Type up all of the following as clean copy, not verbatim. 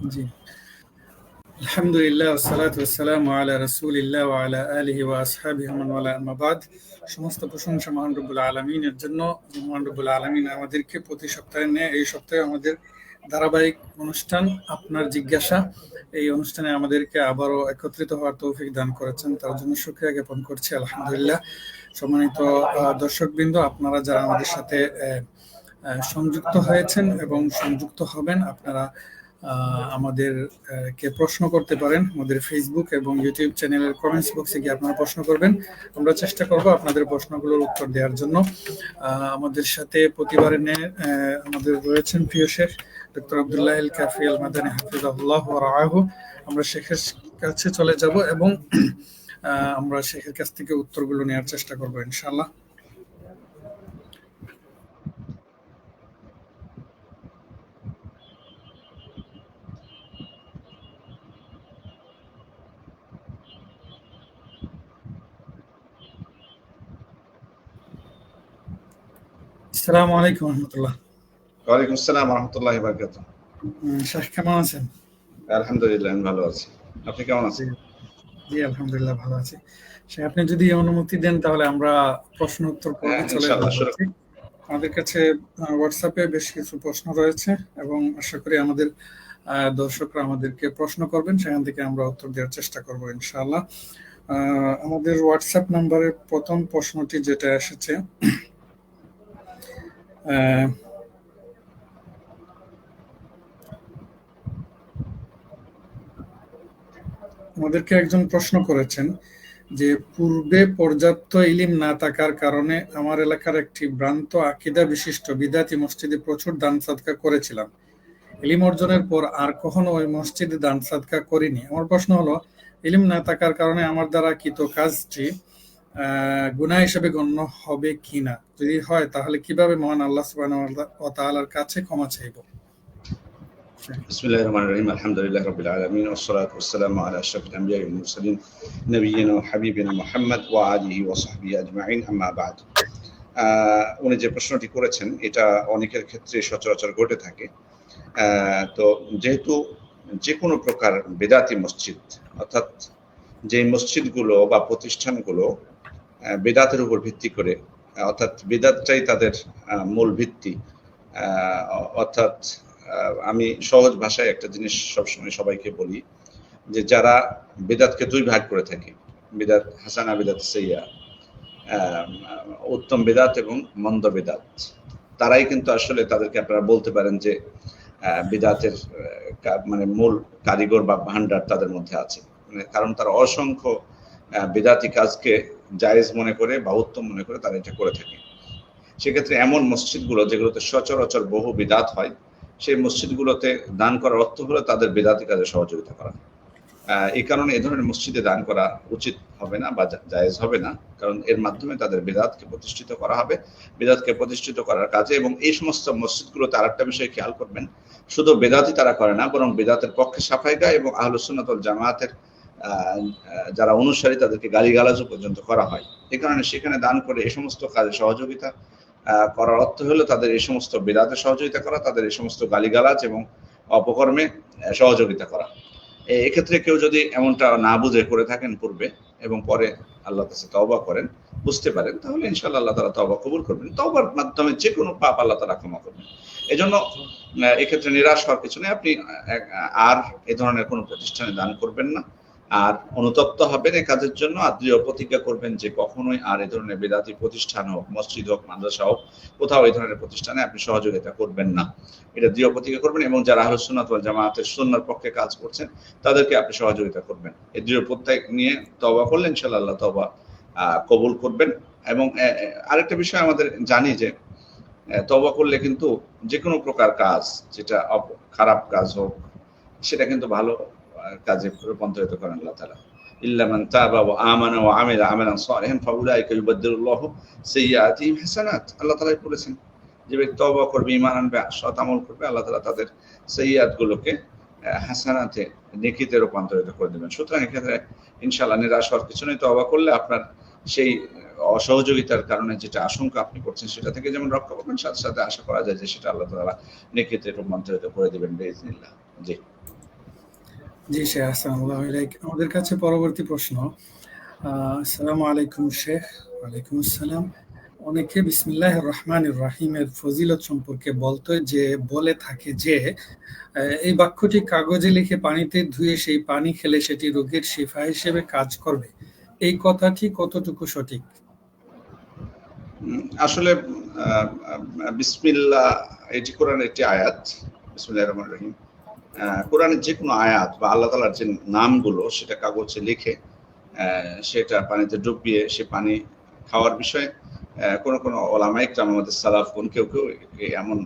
জি, আলহামদুলিল্লাহ ওয়াসসালাতু ওয়াসসালামু আলা রাসূলিল্লাহ ওয়া আলা আলিহি ওয়া আসহাবিহি মান ওয়ালা, আম্মা বাদ। সমস্ত প্রশংসা মহান রব্বুল আলামিনের জন্য। মহান রব্বুল আলামিন আমাদেরকে প্রতি সপ্তাহে নিয়ে এই সপ্তাহে আমাদের ধারাবাহিক অনুষ্ঠান আপনার জিজ্ঞাসা, এই অনুষ্ঠানে আমাদেরকে আবারও একত্রিত হওয়ার তৌফিক দান করেছেন, তার জন্য শুকরিয়া জ্ঞাপন করছি আলহামদুলিল্লাহ। সম্মানিত দর্শকবৃন্দ, আপনারা যারা আমাদের সাথে সংযুক্ত হয়েছেন এবং সংযুক্ত হবেন, আপনারা আমাদের কে প্রশ্ন করতে পারেন আমাদের ফেসবুক এবং ইউটিউব চ্যানেলের কমেন্টস বক্সে গিয়ে আপনারা প্রশ্ন করবেন। আমরা চেষ্টা করব আপনাদের প্রশ্নগুলোর উত্তর দেওয়ার জন্য। আমাদের সাথে প্রতিবারে আমাদের রয়েছেন প্রিয় শেখ ডক্টর আব্দুল্লাহ আল কাফি আল মাদানী হাফিজাহুল্লাহ ওয়া রাআহু। আমরা শেখের কাছে চলে যাব এবং আমরা শেখের কাছ থেকে উত্তরগুলো নেওয়ার চেষ্টা করব ইনশাআল্লাহ। আসসালামু আলাইকুম রহমতুল্লাহ। ওয়ালাইকুম আসসালাম রহমতুল্লাহি ওয়া বারাকাতুহু। শেখ কেমন আছেন? আলহামদুলিল্লাহ, আমি ভালো আছি। আপনি কেমন আছেন? জি আলহামদুলিল্লাহ ভালো আছি। শেখ, আপনি যদি অনুমতি দেন তাহলে আমরা প্রশ্ন উত্তর পর্বে চলে যাচ্ছি। আমাদের কাছে হোয়াটসঅ্যাপে বেশ কিছু প্রশ্ন রয়েছে এবং আশা করি আমাদের দর্শকরা আমাদেরকে প্রশ্ন করবেন, সেখান থেকে আমরা উত্তর দেওয়ার চেষ্টা করব ইনশাআল্লাহ। আমাদের হোয়াটসঅ্যাপ নাম্বারে প্রথম প্রশ্নটি যেটা এসেছে, আমাদেরকে একজন প্রশ্ন করেছেন যে পূর্বে পর্যাপ্ত ইলম না থাকার কারণে আমার এলাকার একটি ভ্রান্ত আকীদা বিশিষ্ট বিদআতি মসজিদে প্রচুর দান সাদকা করেছিলাম। ইলম অর্জনের পর আর কখনো ওই মসজিদে দান সাদকা করিনি। আমার প্রশ্ন হলো, ইলম না থাকার কারণে আমার দ্বারা কৃত কাজটি গুনাহ হিসেবে গণ্য হবে কিনা? যদি হয় তাহলে কিভাবে মহান আল্লাহ সুবহানাহু ওয়া তাআলার কাছে ক্ষমা চাইব? বিসমিল্লাহির রহমানির রহিম। আলহামদুলিল্লাহি রাব্বিল আলামিন ওয়াসসালাতু ওয়াসসালামু আলা আশরাফিল আমবিয়া ওয়াল মুরসালিন নবিয়িনা ওয়া হাবিবিনা মুহাম্মদ ওয়া আলিহি ওয়া সাহবিহি আজমাইন, আম্মা বা'দ। উনি যে প্রশ্নটি করেছেন এটা অনেকের ক্ষেত্রে সচরাচর ঘটে থাকে। তো যেহেতু যে কোনো প্রকার বেদাতি মসজিদ, অর্থাৎ যে মসজিদগুলো বা প্রতিষ্ঠানগুলো বেদাতের উপর ভিত্তি করে, অর্থাৎ বেদাতটাই তাদের মূল ভিত্তি, অর্থাৎ আমি সহজ ভাষায় একটা জিনিস সবসময় সবাইকে বলি যে যারা বেদাতকে দুই ভাগ করে থাকে, বেদাত হাসানা, বেদাত সাইয়্যা, উত্তম বেদাত এবং মন্দ বেদাত, তারাই কিন্তু আসলে তাদেরকে আপনারা বলতে পারেন যে বেদাতের মানে মূল কারিগর বা ভান্ডার তাদের মধ্যে আছে। কারণ তারা অসংখ্য বেদাতি কাজকে জায়েজ মনে করে বা উত্তম মনে করে তারা এটা করে থাকে। সেক্ষেত্রে এমন মসজিদগুলো যেগুলোতে সচরাচর বহু বিদাত হয়, সেই মসজিদগুলোতে দান করার অর্থ হলো তাদের বেদাতি কাজে সহযোগিতা করা। এই কারণে এ ধরনের মসজিদে দান করা উচিত হবে না বা জায়েজ হবে না, কারণ এর মাধ্যমে তাদের বেদাতকে প্রতিষ্ঠিত করা হবে, বেদাতকে প্রতিষ্ঠিত করার কাজে। এবং এই সমস্ত মসজিদগুলোতে আরেকটা বিষয় খেয়াল করবেন, শুধু বেদাতই তারা করে না, বরং বেদাতের পক্ষে সাফাই গায় এবং আহলুস সুন্নাত ওয়াল জামায়াতের যারা অনুসারী তাদেরকে গালিগালাজও পর্যন্ত করা হয়। এই কারণে সেখানে দান করে এই সমস্ত কাজে সহযোগিতা করার অর্থ হলো তাদের এই সমস্ত বেদাতে সহযোগিতা করা, তাদের এই সমস্ত গালিগালাজ এবং অপকর্মে সহযোগিতা করা। এক্ষেত্রে কেউ যদি এমনটা না বুঝে করে থাকেন পূর্বে এবং পরে আল্লাহর কাছে তওবা করেন, বুঝতে পারেন, তাহলে ইনশাআল্লাহ আল্লাহ তাআলা তওবা কবুল করবেন। তওবার মাধ্যমে যে কোনো পাপ আল্লাহ তাআলা ক্ষমা করবেন। এজন্য এক্ষেত্রে নিরাশ হওয়ার কিছু নেই। আপনি আর এ ধরনের কোনো প্রতিষ্ঠানে দান করবেন না, আর অনুতপ্ত হবেন এই কাজের জন্য, আর দৃঢ় প্রতিজ্ঞা করবেন যে কখনোই আর এই ধরনের বেদাতি প্রতিষ্ঠান হোক, মসজিদ হোক, মাদ্রাসা হোক, কোথাও এই ধরনের প্রতিষ্ঠানে আপনি সহযোগিতা করবেন না। এটা দৃঢ় প্রতিজ্ঞা করবেন এবং যারা আহলুস সুন্নাত ওয়াল জামায়াতের সুন্নাহর পক্ষে কাজ করছেন তাদেরকে আপনি সহযোগিতা করবেন। এই দৃঢ় প্রত্যয় নিয়ে তওবা করলে ইনশাআল্লাহ আল্লাহ তওবা কবুল করবেন। এবং আরেকটা বিষয় আমাদের জানি যে তওবা করলে কিন্তু যে কোনো প্রকার কাজ, যেটা খারাপ কাজ হোক, সেটা কিন্তু ভালো কাজে রূপান্তরিত করেন আল্লাহ তাআলা। ইল্লা মান তাবা ওয়া আমানা ওয়া আমিলা আমালান সালিহান ফাউলাইকা ইউবাদদিলুল্লাহু সাইয়্যাতিহিম হাসানাত। আল্লাহ তাআলা বলেছেন যে ব্যক্তি তওবা করবে, ঈমান আনবে, সৎ আমল করবে, আল্লাহ তাআলা তাদের সাইয়্যাতগুলোকে হাসানাতে, নেকিতে রূপান্তরিত করে দেবেন। সুতরাং এক্ষেত্রে ইনশাআল্লাহ নিরাশ হওয়ার কিছু নেই। তওবা করলে আপনার সেই অসহযোগিতার কারণে যেটা আশঙ্কা আপনি করছেন সেটা থেকে যেমন রক্ষা পাবেন, সাথে সাথে আশা করা যায় যে সেটা আল্লাহ তাআলা নেকিতে রূপান্তরিত করে দেবেন বিইজনিল্লাহ। জি। জি শেখ, আসসালামু আলাইকুম। আমাদের কাছে পরবর্তী প্রশ্ন। আসসালামু আলাইকুম শেখ। ওয়ালাইকুম আসসালাম। অনেকে বিসমিল্লাহির রহমানির রহিমের ফজিলত সম্পর্কে বলে থাকে যে এই বাক্যটি কাগজে লিখে পানিতে ধুয়ে সেই পানি খেলে সেটি রোগের শিফা হিসেবে কাজ করবে। এই কথাটি কতটুকু সঠিক? আসলে বিসমিল্লাহ এটি কোরআনের একটি আয়াত। বিসমিল্লাহির রহমানির রহিম কোরআনের যে কোনো আয়াত বা আল্লাহ তাআলার যে নামগুলো সেটা কাগজে লিখে সেটা পানিতে ডুবিয়ে সে পানি খাওয়ার বিষয়ে কোন ওলামায়ে কেরাম আমাদের সালাফগণ কেউ এমন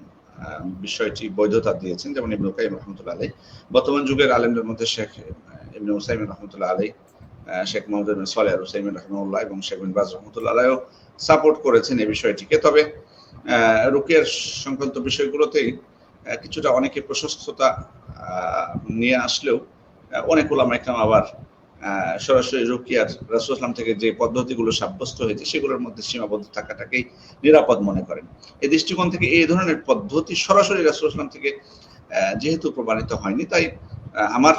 বিষয়টি বৈধতা দিয়েছেন, যেমন ইবনে কাইয়িম রাহমাতুল্লাহ আলাইহি। বর্তমান যুগের আলেমদের মধ্যে শেখ ইবনে উসাইমিন রাহমাতুল্লাহ আলাইহি, শেখ মুহাম্মদ বিন সালেহ আল উসাইমিন রাহিমাহুল্লাহ এবং শেখ বিন বাজ রাহমাতুল্লাহ আলাইহিও সাপোর্ট করেছেন এই বিষয়টিকে। তবে রুকিয়ার সংক্রান্ত বিষয়গুলোতেই কিছুটা অনেকে প্রশস্ততা নিয়ে আসলেও অনেক ওলামায়ে কেরাম আবার সরাসরি রুকিয়ার রাসূল সাল্লাল্লাহু আলাইহি ওয়াসাল্লাম থেকে যে পদ্ধতিগুলো সাব্যস্ত হয়েছে সেগুলোর মধ্যে সীমাবদ্ধ থাকাটাকেই নিরাপদ মনে করেন। এই দৃষ্টিকোণ থেকে এই ধরনের পদ্ধতি সরাসরি রাসূল সাল্লাল্লাহু আলাইহি ওয়াসাল্লাম থেকে যেহেতু প্রমাণিত হয়নি, তাই আমার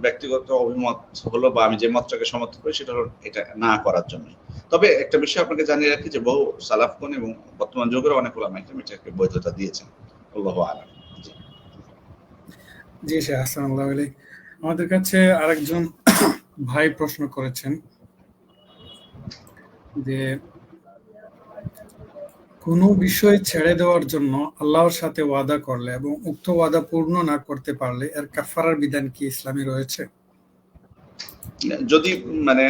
ব্যক্তিগত অভিমত হলো, বা আমি যে মতটাকে সমর্থন করি সেটা হলো এটা না করার জন্য। তবে একটা বিষয় আপনাকে জানিয়ে রাখি যে বহু সালাফগণ এবং বর্তমান যুগের অনেক ওলামায়ে কেরাম এটাকে বৈধতা দিয়েছেন। আল্লাহু আ'লাম। জি শেখ, আসসালামু আলাইকুম। আমাদের কাছে আরেকজন ভাই প্রশ্ন করেছেন যে কোনো বিষয় ছেড়ে দেওয়ার জন্য আল্লাহর সাথে ওয়াদা করলে এবং উক্ত ওয়াদা পূর্ণ না করতে পারলে এর কাফারার বিধান কি ইসলামে রয়েছে? যদি মানে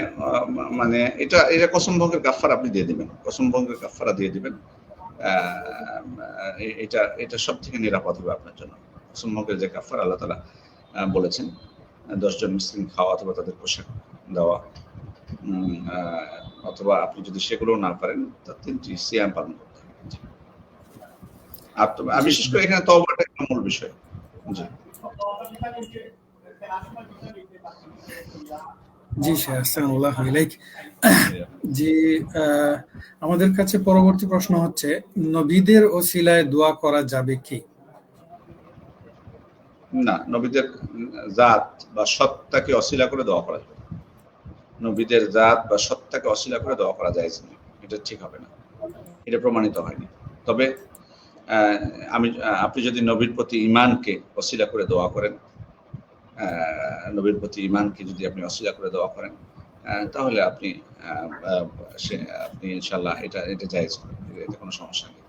মানে এটা কসম ভঙ্গের কাফারা আপনি দিয়ে দিবেন, কসম ভঙ্গের কাফারা দিয়ে দিবেন। এটা সব থেকে নিরাপদ হবে আপনার জন্য। কসম ভঙ্গের যে কাফারা আল্লাহ তাআলা বলেছেন 10 জন মিসকিন খাওয়া অথবা তাদের পোশাক দেওয়া, অথবা আপনি যদি সেগুলো না পারেন তা 3টি সিয়াম পালন করতে হবে। আর বিশেষ করে এখানে তওবাটা একটা মূল বিষয়। জি জি শেখ, আসসালামু আলাইকুম। জি, আমাদের কাছে পরবর্তী প্রশ্ন হচ্ছে, নবীদের ওসিলায় দোয়া করা যাবে কি? না, নবীদের জাত বা সত্তাকে অছিলা করে দোয়া করা যাবে। নবীদের জাত বা সত্তাকে অছিলা করে দোয়া করা যায় না, এটা ঠিক হবে না, এটা প্রমাণিত হয়নি। তবে আপনি যদি নবীর প্রতি ঈমানকে অছিলা করে দোয়া করেন, নবীর প্রতি ঈমানকে যদি আপনি অছিলা করে দোয়া করেন, তাহলে আপনি ইনশাআল্লাহ এটা জায়েজ হবে, এতে কোনো সমস্যা নেই।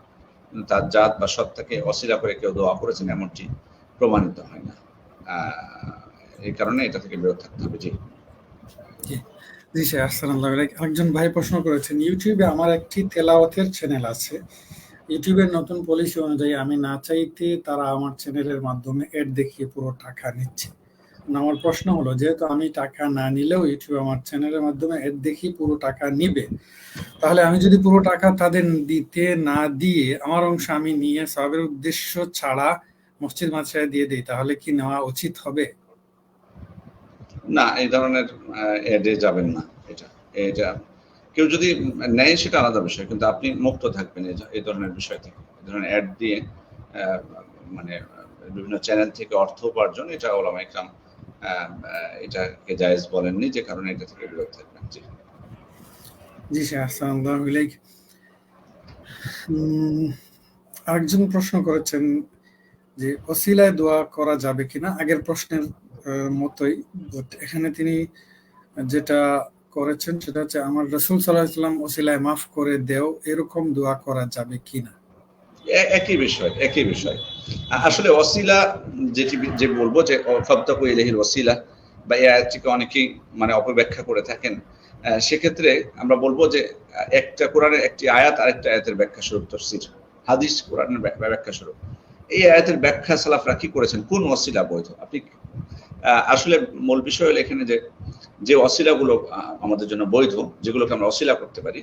তার জাত বা সত্তাকে অছিলা করে কেউ দোয়া করেছেন এমনটি প্রমাণিত হয় না, এই কারণে এটা থেকে বিরত থাকতে হবে। জি জি স্যার, আসসালামু আলাইকুম। একজন ভাই প্রশ্ন করেছেন, ইউটিউবে আমার একটি তেলাওয়াতের চ্যানেল আছে। ইউটিউবের নতুন পলিসি অনুযায়ী আমি না চাইতে তারা আমার চ্যানেলের মাধ্যমে অ্যাড দেখিয়ে পুরো টাকা নিচ্ছে। আমার প্রশ্ন হলো, যেহেতু আমি টাকা না নিলেও ইউটিউব আমার চ্যানেলের মাধ্যমে অ্যাড দেখিয়ে পুরো টাকা নিবে, তাহলে আমি যদি পুরো টাকা তাদের দিতে না দিয়ে আমার অংশ আমি নিয়ে সবের উদ্দেশ্য ছাড়া মসজিদ মাদ্রাসায় দিয়ে দিই, তাহলে কি নেওয়া উচিত হবে? না, এই ধরনের অ্যাডে যাবেন না। এটা কেউ যদি নেয় সেটা আলাদা বিষয়, কিন্তু আপনি মুক্ত থাকবেন এই ধরনের বিষয় থেকে। এই ধরনের অ্যাড দিয়ে মানে বিভিন্ন চ্যানেল থেকে অর্থ উপার্জন, এটা ওলামায়ে কেরাম এটাকে জায়েজ বলেননি, যে কারণে এটা থেকে বিরত থাকবেন। জি জি স্যার, আসসালামু আলাইকুম। আরেকজন প্রশ্ন করেছেন যে ওসিলায় দোয়া করা যাবে কিনা, আগের প্রশ্নের মতোই। এখানে তিনি যেটা করেছেন সেটা হচ্ছে, আমার রাসূল সাল্লাল্লাহু আলাইহি ওয়াসাল্লাম ওসিলায় মাফ করে দেও, এরকম দোয়া করা যাবে কিনা? একই বিষয়। আসলে ওসিলা যে বলবো যে ফাবতাকু ইলাইহিল ওসিলা, বা এই আয়াতটিকে অনেকেই মানে অপব্যাখ্যা করে থাকেন। সেক্ষেত্রে আমরা বলবো যে একটা কোরআনের একটি আয়াত আরেকটা আয়াতের ব্যাখ্যা স্বরূপ তাফসীর, হাদিস কোরআনের ব্যাখ্যা স্বরূপ। এই আয়াতের ব্যাখ্যা সালাফরা কি করেছেন, কোন ওসিলা বৈধ। আপনি আসলে মূল বিষয় হলো এখানে যে ওসিলাগুলো আমাদের জন্য বৈধ, যেগুলোকে আমরা ওসিলা করতে পারি,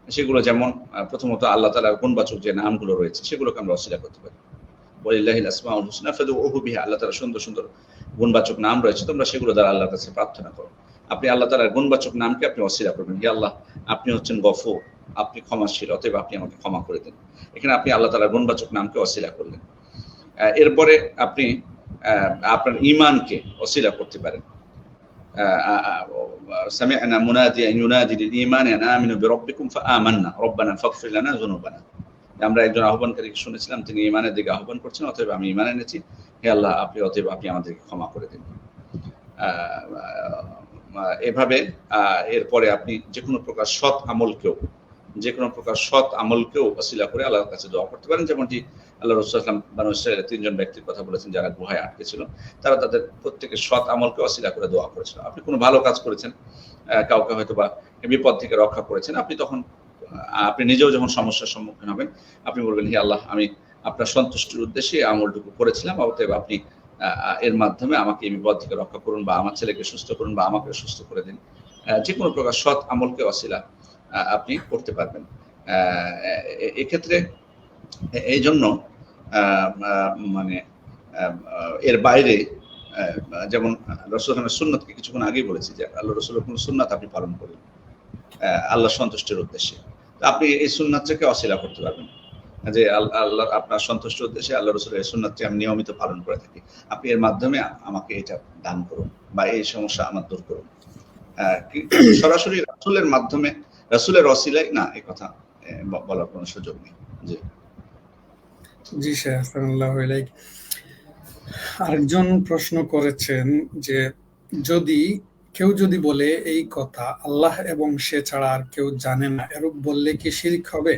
সেগুলো যেমন প্রথমত আল্লাহ তাআলার গুণবাচক যে নামগুলো রয়েছে সেগুলোকে আমরা ওসিলা করতে পারি। ওয়ালিল্লাহিল আসমাউল হুসনা ফাদউহু বিহা, আল্লাহ তাআলার সুন্দর সুন্দর গুণবাচক নাম রয়েছে, তোমরা সেগুলো দ্বারা আল্লাহর কাছে প্রার্থনা করো। আপনি আল্লাহ তাআলার গুণবাচক নামকে আপনি ওসিলা করবেন, হে আল্লাহ আপনি হচ্ছেন গফুর, আপনি ক্ষমাশীল, অতএব আপনি আমাকে ক্ষমা করে দিন। এখানে আপনি আল্লাহ তাআলার গুণবাচক নামকে ওসিলা করলেন। এরপরে আপনি আপনার ঈমানকে ওসিলা করতে পারেন, সামি'না মুনাদিয়ান ইউনাদি লিল ঈমানি আন আমিনু বিরাব্বিকুম ফাআমান্না রব্বানা ফাগফির লানা যুনুবানা। আমরা একজন আহ্বানকারীকে শুনেছিলাম, তিনি ঈমানের দিকে আহ্বান করছেন, অতএব আমি ঈমান এনেছি, হে আল্লাহ অতএব আপনি আমাদেরকে ক্ষমা করে দিন। এভাবে এরপরে আপনি যে কোনো প্রকার সৎ আমলকেও ওসিলা করে আল্লাহর কাছে দোয়া করতে পারেন। যেমনটি আল্লাহ রাসূল সাল্লাল্লাহু আলাইহি ওয়াসাল্লাম বানু ইসরাঈলের 3 জন ব্যক্তির কথা বলেছেন যারা গুহায় আটকে ছিল, তারা তাদের প্রত্যেকের সৎ আমলকে ওসিলা করে দোয়া করেছিল। আপনি কোনো ভালো কাজ করেছেন, কাউকে হয়তোবা বিপদ থেকে রক্ষা করেছেন, আপনি নিজেও যখন সমস্যার সম্মুখীন হবেন, আপনি বলবেন, হে আল্লাহ, আমি আপনার সন্তুষ্টির উদ্দেশ্যে আমলটুকু করেছিলাম, অতএব আপনি এর মাধ্যমে আমাকে এই বিপদ থেকে রক্ষা করুন, বা আমার ছেলেকে সুস্থ করুন, বা আমাকে সুস্থ করে দিন। যে কোনো প্রকার সৎ আমলকে ওসিলা আপনি করতে পারবেন। এক্ষেত্রে এই জন্য মানে এর বাইরে যেমন রাসূলের সুন্নতকে কিছুক্ষণ আগেই বলেছি যে আল্লাহ রাসূলের কোন সুন্নাত আপনি পালন করুন আল্লাহ সন্তুষ্টির উদ্দেশ্যে, আপনি এই সুন্নাতটাকে অস্বীকার করতে পারবেন যে আল্লাহ আপনার সন্তুষ্টির উদ্দেশ্যে আল্লাহ রাসূলের সুন্নাতটি আমি নিয়মিত পালন করে থাকি, আপনি এর মাধ্যমে আমাকে এটা দান করুন বা এই সমস্যা আমার দূর করুন। সরাসরি রাসূলের মাধ্যমে, রাসূলের ওসিলায় না, এই কথা বলার কোনো সুযোগ নেই। জি জি স্যার, আসসালামু আলাইকুম। আরেকজন প্রশ্ন করেছেন যে কেউ যদি বলে এই কথা আল্লাহ এবং সে ছাড়া আর কেউ জানে না, এরূপ বললে কি শিরক হবে?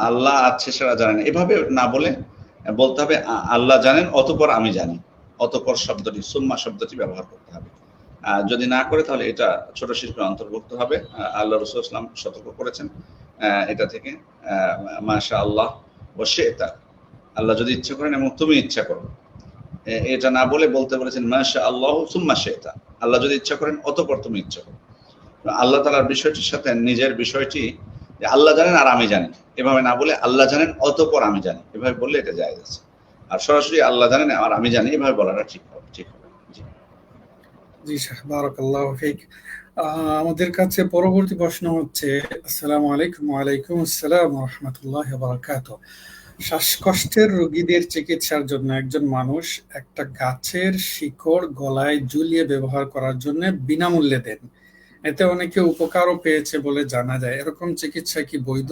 আল্লাহ আছে সেটা জানেন এভাবে না বলে বলতে হবে আল্লাহ জানেন অতঃপর আমি জানি, অতঃপর শব্দটি, সুম্মা শব্দটি ব্যবহার করতে হবে। যদি না করে তাহলে এটা ছোট শিরকের অন্তর্ভুক্ত হবে। আল্লাহ রাসূল সাল্লাল্লাহু আলাইহি ওয়াসাল্লাম সতর্ক করেছেন এটা থেকে, মাশা আল্লাহ ওয়া শি'তা, আল্লাহ যদি ইচ্ছা করেন এবং তুমি ইচ্ছা করো, এটা না বলতে বলেছেন মাশা আল্লাহু সুম্মা শি'তা, আল্লাহ যদি ইচ্ছা করেন অতঃপর তুমি ইচ্ছা করো। আল্লাহ তাআলার বিষয়টির সাথে নিজের বিষয়টি যে আল্লাহ জানেন আর আমি জানি, এভাবে না বলে আল্লাহ জানেন অতঃপর আমি জানি, এভাবে বললে এটা জায়েজ আছে। আর সরাসরি আল্লাহ জানেন আর আমি জানি এভাবে বলাটা ঠিক হবে। জি স্যার, বারাকাল্লাহু ফিক। আমাদের কাছে পরবর্তী প্রশ্ন হচ্ছে, আসসালামু আলাইকুম। ওয়া আলাইকুম আসসালাম ওয়া রাহমাতুল্লাহি ওয়া বারাকাতুহু। শ্বাসকষ্টের রোগীদের চিকিৎসার জন্য একজন মানুষ একটা গাছের শিকড় গলায় ঝুলিয়ে ব্যবহার করার জন্য বিনামূল্যে দেন, এতে অনেকে উপকারও পেয়েছে বলে জানা যায়, এরকম চিকিৎসা কি বৈধ?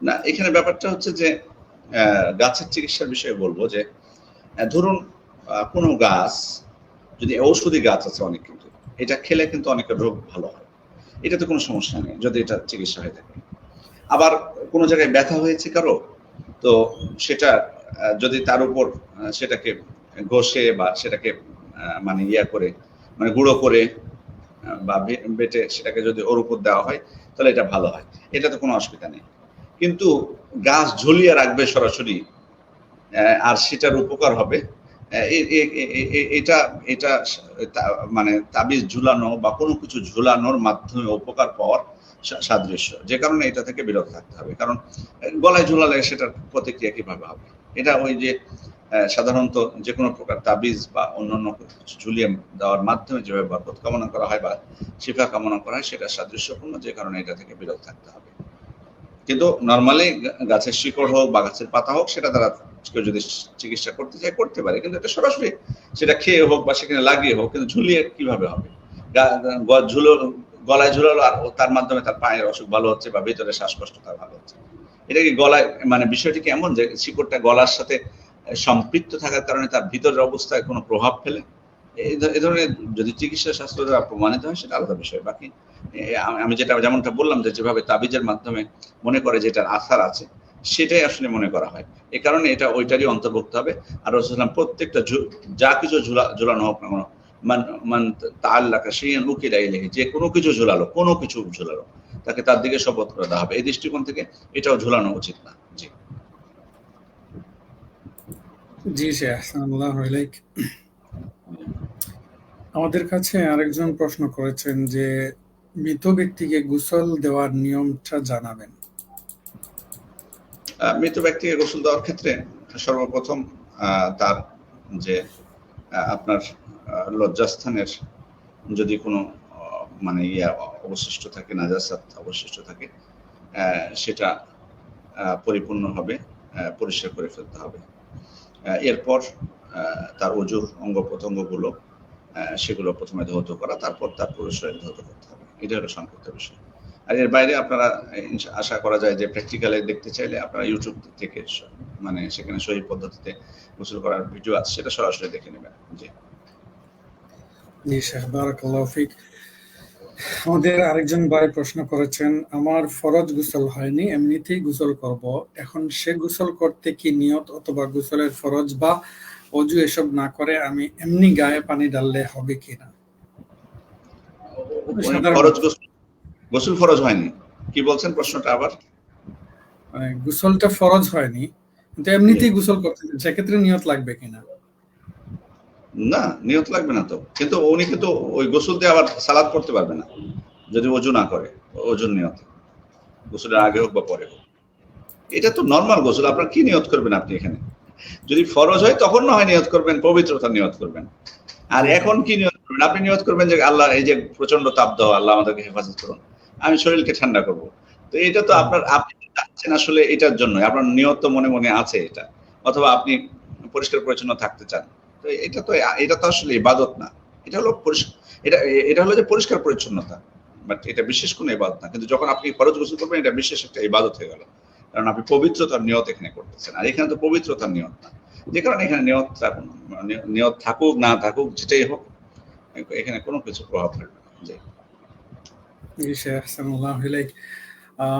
না, এখানে ব্যাপারটা হচ্ছে যে গাছের চিকিৎসার বিষয়ে বলবো যে ধরুন কোনো গাছ, যদি ঔষধি গাছ আছে অনেক, কিন্তু এটা খেলে কিন্তু অনেকের রোগ ভালো হয়, এটাতে কোনো সমস্যা নেই যদি এটা চিকিৎসা হয়ে থাকে। আবার কোনো জায়গায় ব্যথা হয়েছে কারো, তো সেটা যদি তার উপর সেটাকে ঘষে বা সেটাকে মানে মানে গুঁড়ো করে বা বেটে সেটাকে যদি ওর উপর দেওয়া হয় তাহলে এটা ভালো হয়, এটাতে কোনো অসুবিধা নেই। কিন্তু গাছ ঝুলিয়ে রাখবে সরাসরি আর সেটার উপকার হবে, এটা এটা মানে তাবিজ ঝুলানো বা কোনো কিছু ঝুলানোর মাধ্যমে উপকার পাওয়ার সাদৃশ্য, যে কারণে এটা থেকে বিরত থাকতে হবে। কারণ গলায় ঝুলালে সেটার প্রতিক্রিয়া কিভাবে হবে, এটা ওই যে সাধারণত যে কোনো প্রকার তাবিজ বা অন্যান্য কিছু ঝুলিয়ে দেওয়ার মাধ্যমে যেভাবে বরকত কামনা করা হয় বা শিফা কামনা করা হয় সেটা সাদৃশ্যপূর্ণ, যে কারণে এটা থেকে বিরত থাকতে হবে। কিন্তু নর্মালি গাছের শিকড় হোক বা গাছের পাতা হোক, সেটা দ্বারা কেউ যদি চিকিৎসা করতে চায় করতে পারে, কিন্তু এটা সরাসরি সেটা খেয়ে হোক বা সেখানে লাগিয়ে হোক, কিন্তু ঝুলিয়ে কিভাবে হবে? গলায় ঝুলালো আর তার মাধ্যমে তার পায়ের অসুখ ভালো হচ্ছে বা ভিতরে শ্বাসকষ্ট তার ভালো হচ্ছে, এটা কি গলায়, মানে বিষয়টি কি এমন যে শিকড়টা গলার সাথে সম্পৃক্ত থাকার কারণে তার ভিতরের অবস্থায় কোনো প্রভাব ফেলে? এই ধরনের যদি চিকিৎসা শাস্ত্র দ্বারা প্রমাণিত হয় সেটা আলাদা বিষয়। বাকি আমি যেমনটা বললাম যে যেভাবে তাবিজের মাধ্যমে মনে করে যেটার আসার আছে সেটাই আসলে মনে করা হয়, এই কারণে এটা ওইটারই অন্তর্ভুক্ত হবে। আর রাসূলুল্লাহ প্রত্যেকটা যা কিছু ঝুলানো হোক না কোনো, মান তাআল্লাকা শাইআন উকিলা ইলাইহি, যে কোনো কিছু ঝুলালো তাকে তার দিকে শপথ করে দেওয়া হবে। এই দৃষ্টিকোণ থেকে এটাও ঝুলানো উচিত না। জি জি স্যার, আসসালামু আলাইকুম। আমাদের কাছে আরেকজন প্রশ্ন করেছেন যে মৃত ব্যক্তিকে গোসল দেওয়ার নিয়মটা জানাবেন। মৃত ব্যক্তিকে গোসল দেওয়ার ক্ষেত্রে সর্বপ্রথম তার যে আপনার লজ্জাস্থানের যদি কোনো মানে অবশিষ্ট থাকে, নাজাসাত অবশিষ্ট থাকে, সেটা পরিপূর্ণভাবে পরিষ্কার করে ফেলতে হবে। এরপর তার অজুর অঙ্গ প্রত্যঙ্গগুলো সেগুলো প্রথমে ধৌত করা, তারপর তার পুরো শরীর ধৌত করতে হবে। এটা হলো সংক্ষিপ্ত বিষয়। আর এর বাইরে আপনারা আশা করা যায় যে প্র্যাকটিক্যালে দেখতে চাইলে আপনারা ইউটিউব থেকে মানে সেখানে সহি পদ্ধতিতে গোসল করার ভিডিও আছে, সেটা সরাসরি দেখে নেবেন। জি জি শেখ, বারাকাল্লাহু ফিক। আমাদের আরেকজন ভাই প্রশ্ন করেছেন, আমার ফরজ গোসল হয়নি, এমনিতেই গোসল করব, এখন সে গোসল করতে কি নিয়ত অথবা গোসলের ফরজ বা অজু এসব না করে আমি এমনি গায়ে পানি ঢাললে হবে কিনা? ফরজ গোসল ফরজ হয়নি, কি বলছেন প্রশ্নটা আবার? গোসলটা ফরজ হয়নি কিন্তু এমনিতেই গোসল করতে, সেক্ষেত্রে নিয়ত লাগবে কিনা? না, নিয়ত লাগবে না তো, কিন্তু উনি কিন্তু ওই গোসল দিয়ে আবার সালাত পড়তে পারবে না যদি অজু না করে, অজুর নিয়ত, গোসলের আগে হোক বা পরে হোক। এটা তো নর্মাল গোসল, আপনার কি নিয়ত করবেন আপনি এখানে? যদি ফরজ হয় তখন না হয় নিয়ত করবেন, পবিত্রতা নিয়ত করবেন। আর এখন কি নিয়ত করবেন? আপনি নিয়ত করবেন যে আল্লাহ, এই যে প্রচন্ড তাপ দাও, আল্লাহ আমাদেরকে হেফাজত করুন, আমি শরীরকে ঠান্ডা করব। তো এটা তো আপনার, আপনি চাচ্ছেন আসলে এটার জন্য, আপনার নিয়ত তো মনে মনে আছে এটা, অথবা আপনি পরিষ্কার পরিচ্ছন্ন থাকতে চান। তো এটা তো আসলে ইবাদত না, এটা হলো এটা হলো যে পরিষ্কার পরিচ্ছন্নতা, বাট এটা বিশেষ কোনো ইবাদত না। কিন্তু যখন আপনি ফরজ গোসল করবেন, এটা বিশেষ একটা ইবাদত হয়ে গেল, কারণ আপনি পবিত্রতার নিয়ত এখানে করতেছেন। আর এখানে তো পবিত্রতার নিয়ত না, যে কারণে এখানে নিয়ত থাকুক না থাকুক, যেটাই হোক, এখানে কোনো কিছু প্রভাব ফেলবে না। জি শেখ, আসসালামু আলাইকুম।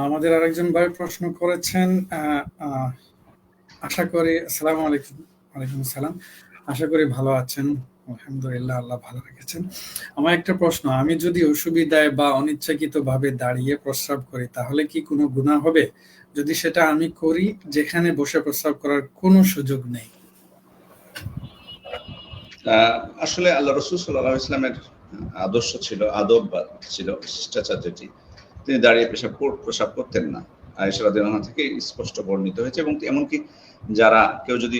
আমাদের আরেকজন ভাই প্রশ্ন করেছেন, আশা করি, আসসালামু আলাইকুম। ওয়ালাইকুম আসসালাম। আশা করি ভালো আছেন। আলহামদুলিল্লাহ, আল্লাহ ভালো রেখেছেন। আমার একটা প্রশ্ন, আমি যদি অসুবিধায় বা অনিচ্ছাকৃতভাবে দাঁড়িয়ে প্রস্রাব করি তাহলে কি কোনো গুনাহ হবে যদি সেটা আমি করি যেখানে বসে প্রস্রাব করার কোনো সুযোগ নেই? আসলে আল্লাহ রাসূল সাল্লাল্লাহু আলাইহি ওয়াসাল্লামের আদর্শ ছিল, আদব ছিল, শিষ্টাচার যেটি, তিনি দাঁড়িয়ে প্রস্রাব করতেন না। আয়েশা রাদিয়াল্লাহু আনহা থেকে স্পষ্ট বর্ণিত হয়েছে। এবং এমনকি যারা কেউ যদি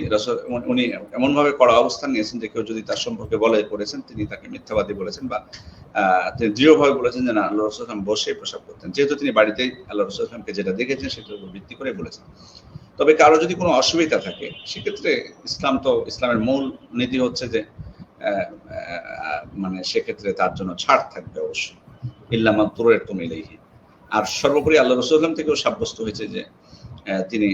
উনি এমন ভাবে কড়া অবস্থান নিয়েছেন যে কেউ যদি তার সম্পর্কে করেছেন, তিনি তাকে মিথ্যাবাদী বলেছেন, বা তিনি দৃঢ়ভাবে বলেছেন যে না, আল্লাহ রাসূল সাল্লাল্লাহু আলাইহি ওয়াসাল্লাম বসে প্রস্রাব করতেন, যেহেতু তিনি বাড়িতেই আল্লাহ রাসূল সাল্লাল্লাহু আলাইহি ওয়াসাল্লামকে যেটা দেখেছেন সেটার উপর ভিত্তি করে বলেছেন। তবে কারো যদি কোনো অসুবিধা থাকে, সেক্ষেত্রে ইসলামের মূল নীতি হচ্ছে যে মানে সেক্ষেত্রে তার জন্য ছাড় থাকবে অবশ্যই, ইল্লা মা তুররিতুম ইলাইহি। আর সর্বোপরি আল্লাহ রাসূল সাল্লাল্লাহু আলাইহি ওয়াসাল্লাম থেকেও সাব্যস্ত হয়েছে যে তিনি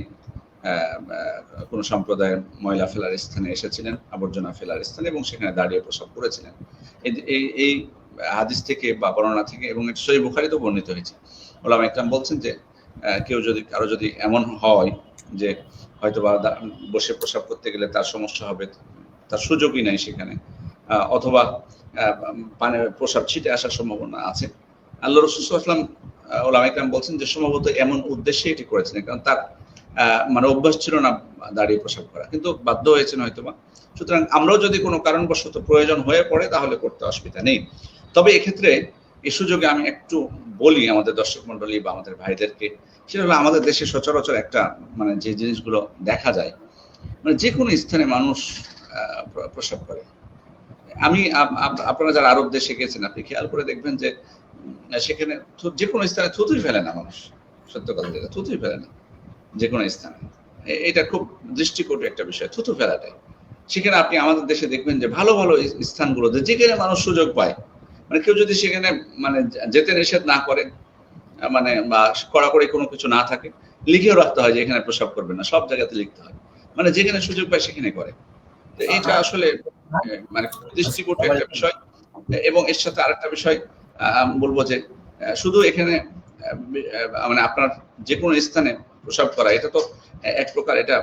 কোন সম্প্রদায়ের ময়লা ফেলার স্থানে এসেছিলেন, আবর্জনা ফেলার স্থানে, এবং সেখানে দাঁড়িয়ে প্রস্রাব করেছিলেন। এই হাদিস থেকে বা বর্ণনা থেকে, এবং সহিহ বুখারীতেও বর্ণিত হয়েছে। ওলামা ইকরাম বলছেন যে কারো যদি এমন হয় যে হয়তোবা বসে প্রস্রাব করতে গেলে তার সমস্যা হবে, তার সুযোগই নাই সেখানে, অথবা প্রস্রাব ছিটে আসার সম্ভাবনা আছে, আল্লাহ রাসূল সাল্লাল্লাহু আলাইহি ওয়াসাল্লাম ওলামা ইকরাম বলছেন যে সম্ভবত এমন উদ্দেশ্যে এটি করেছিলেন, কারণ তার মানে অভ্যাস ছিল না দাঁড়িয়ে প্রস্রাব করা, কিন্তু বাধ্য হয়েছেন হয়তোবা। সুতরাং আমরাও যদি কোনো কারণবশত প্রয়োজন হয়ে পড়ে তাহলে করতে অসুবিধা নেই। তবে এক্ষেত্রে এই সুযোগে আমি একটু বলি আমাদের দর্শক মন্ডলী বা আমাদের ভাইদেরকে, সেটা হলো আমাদের দেশে সচরাচর একটা মানে যে জিনিসগুলো দেখা যায়, মানে যে কোনো স্থানে মানুষ প্রস্রাব করে। আপনারা যারা আরব দেশে গেছেন, আপনি খেয়াল করে দেখবেন যে সেখানে যে কোনো স্থানে থুতুই ফেলে না মানুষ, সত্য কথা যেটা, থুতুই ফেলে না যে কোনো স্থানে। এটা খুব দৃষ্টিকটু একটা বিষয়, থুতু ফেলাটাই। সেখানে আপনি আমাদের দেশে দেখবেন যে ভালো ভালো স্থানগুলোতে যেখানে মানুষ সুযোগ পায়, মানে কেউ যদি সেখানে মানে যেতে নিষেধ না করে, মানে বা কড়াকড়ি কোনো কিছু না থাকে, লিখেও রাখতে হয় যে এখানে প্রস্রাব করবে না, সব জায়গাতে লিখতে হয়, মানে যেখানে সুযোগ পায় সেখানে করে। তো এটা আসলে মানে দৃষ্টিকটু একটা বিষয়। এবং এর সাথে আরেকটা বিষয় বলবো যে শুধু এখানে মানে আপনার যে কোনো স্থানে প্রস্রাব করা, এটা তো এক প্রকার এটা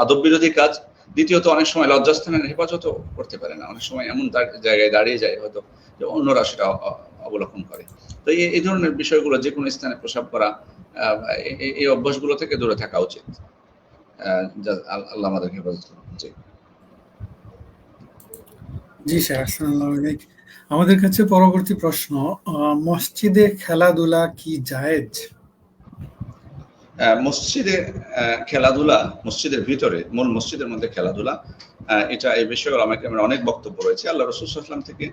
আদব বিরোধী কাজ। দ্বিতীয়ত অনেক সময় লজ্জাস্থানের হেফাজতও করতে পারে না, অনেক সময় এমন জায়গায় দাঁড়িয়ে যায় হয়তো যে অন্যরা সেটা অবলোকন করে। তো এই ধরনের বিষয়গুলো, যে কোনো স্থানে প্রস্রাব করা, এই অভ্যাসগুলো থেকে দূরে থাকা উচিত। আল্লাহ আমাদেরকে হেফাজত করুন। জি স্যার, আসসালামু আলাইকুম। আমাদের কাছে পরবর্তী প্রশ্ন, মসজিদে খেলাধুলা কি জায়েজ? মসজিদে খেলাধুলা, মসজিদের ভিতরে, মূল মসজিদের মধ্যে খেলাধুলা, এটা এই বিষয়ে আমাকে অনেক বক্তব্য রয়েছে। আল্লাহ রাসূল সাল্লাল্লাহু আলাইহি ওয়াসাল্লাম থেকে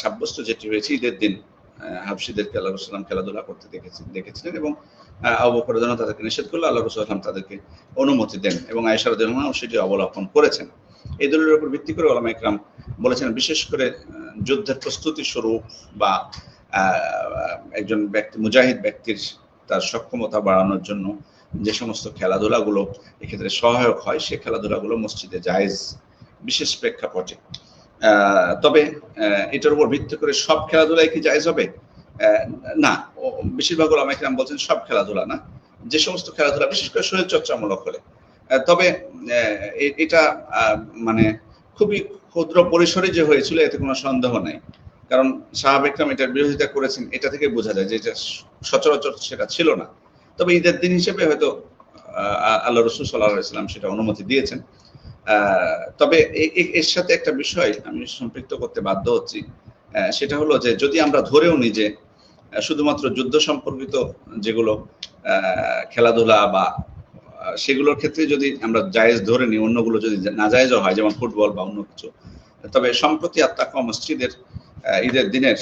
সাব্যস্ত যেটি হয়েছে, ঈদের দিন হাবশিদেরকে আল্লাহ রাসূল খেলাধুলা করতে দেখেছিলেন এবং আবু বকর রাদিয়াল্লাহু তাদেরকে নিষেধ করলে আল্লাহ রাসূল তাদেরকে অনুমতি দেন এবং আয়েশা রাদিয়াল্লাহু আনহা সেটি অবলম্বন করেছেন। এই দলিলের উপর ভিত্তি করে উলামা ইকরাম বলেছেন, বিশেষ করে যুদ্ধের প্রস্তুতি স্বরূপ বা একজন ব্যক্তি মুজাহিদ ব্যক্তির তার সক্ষমতা বাড়ানোর জন্য যে সমস্ত খেলাধুলাগুলো এক্ষেত্রে সহায়ক হয়, সে খেলাধুলাগুলো মসজিদে জায়েজ বিশেষ প্রেক্ষাপটে। তবে এটার উপর ভিত্তি করে সব খেলাধুলাই কি জায়েজ হবে? না, বেশিরভাগ উলামা ইকরাম বলছেন সব খেলাধুলা না, যে সমস্ত খেলাধুলা বিশেষ করে শরীর চর্চামূলক হলে। তবে এটা মানে খুবই ক্ষুদ্র পরিসরে যে হয়েছিল এতে কোনো সন্দেহ নাই, কারণ সাহাবা ইকরাম এটার বিরোধিতা করেছেন, এটা থেকে বোঝা যায় যে এটা সচরাচর সেটা ছিল না। তবে ঈদের দিন হিসেবে হয়তো আল্লাহ রাসূল সাল্লাল্লাহু আলাইহি ওয়াসাল্লাম সেটা অনুমতি দিয়েছেন। তবে এর সাথে একটা বিষয় আমি সম্পৃক্ত করতে বাধ্য হচ্ছি, সেটা হলো যে যদি আমরা ধরেও নিই যে শুধুমাত্র যুদ্ধ সম্পর্কিত যেগুলো খেলাধুলা বা সেগুলোর ক্ষেত্রে যদি আমরা জায়েজ ধরে নিই, অন্যগুলো যদি নাজায়েজও হয় যেমন ফুটবল বা অন্য কিছু, তবে সম্প্রতি আত্মাকা মসজিদের ঈদের দিনের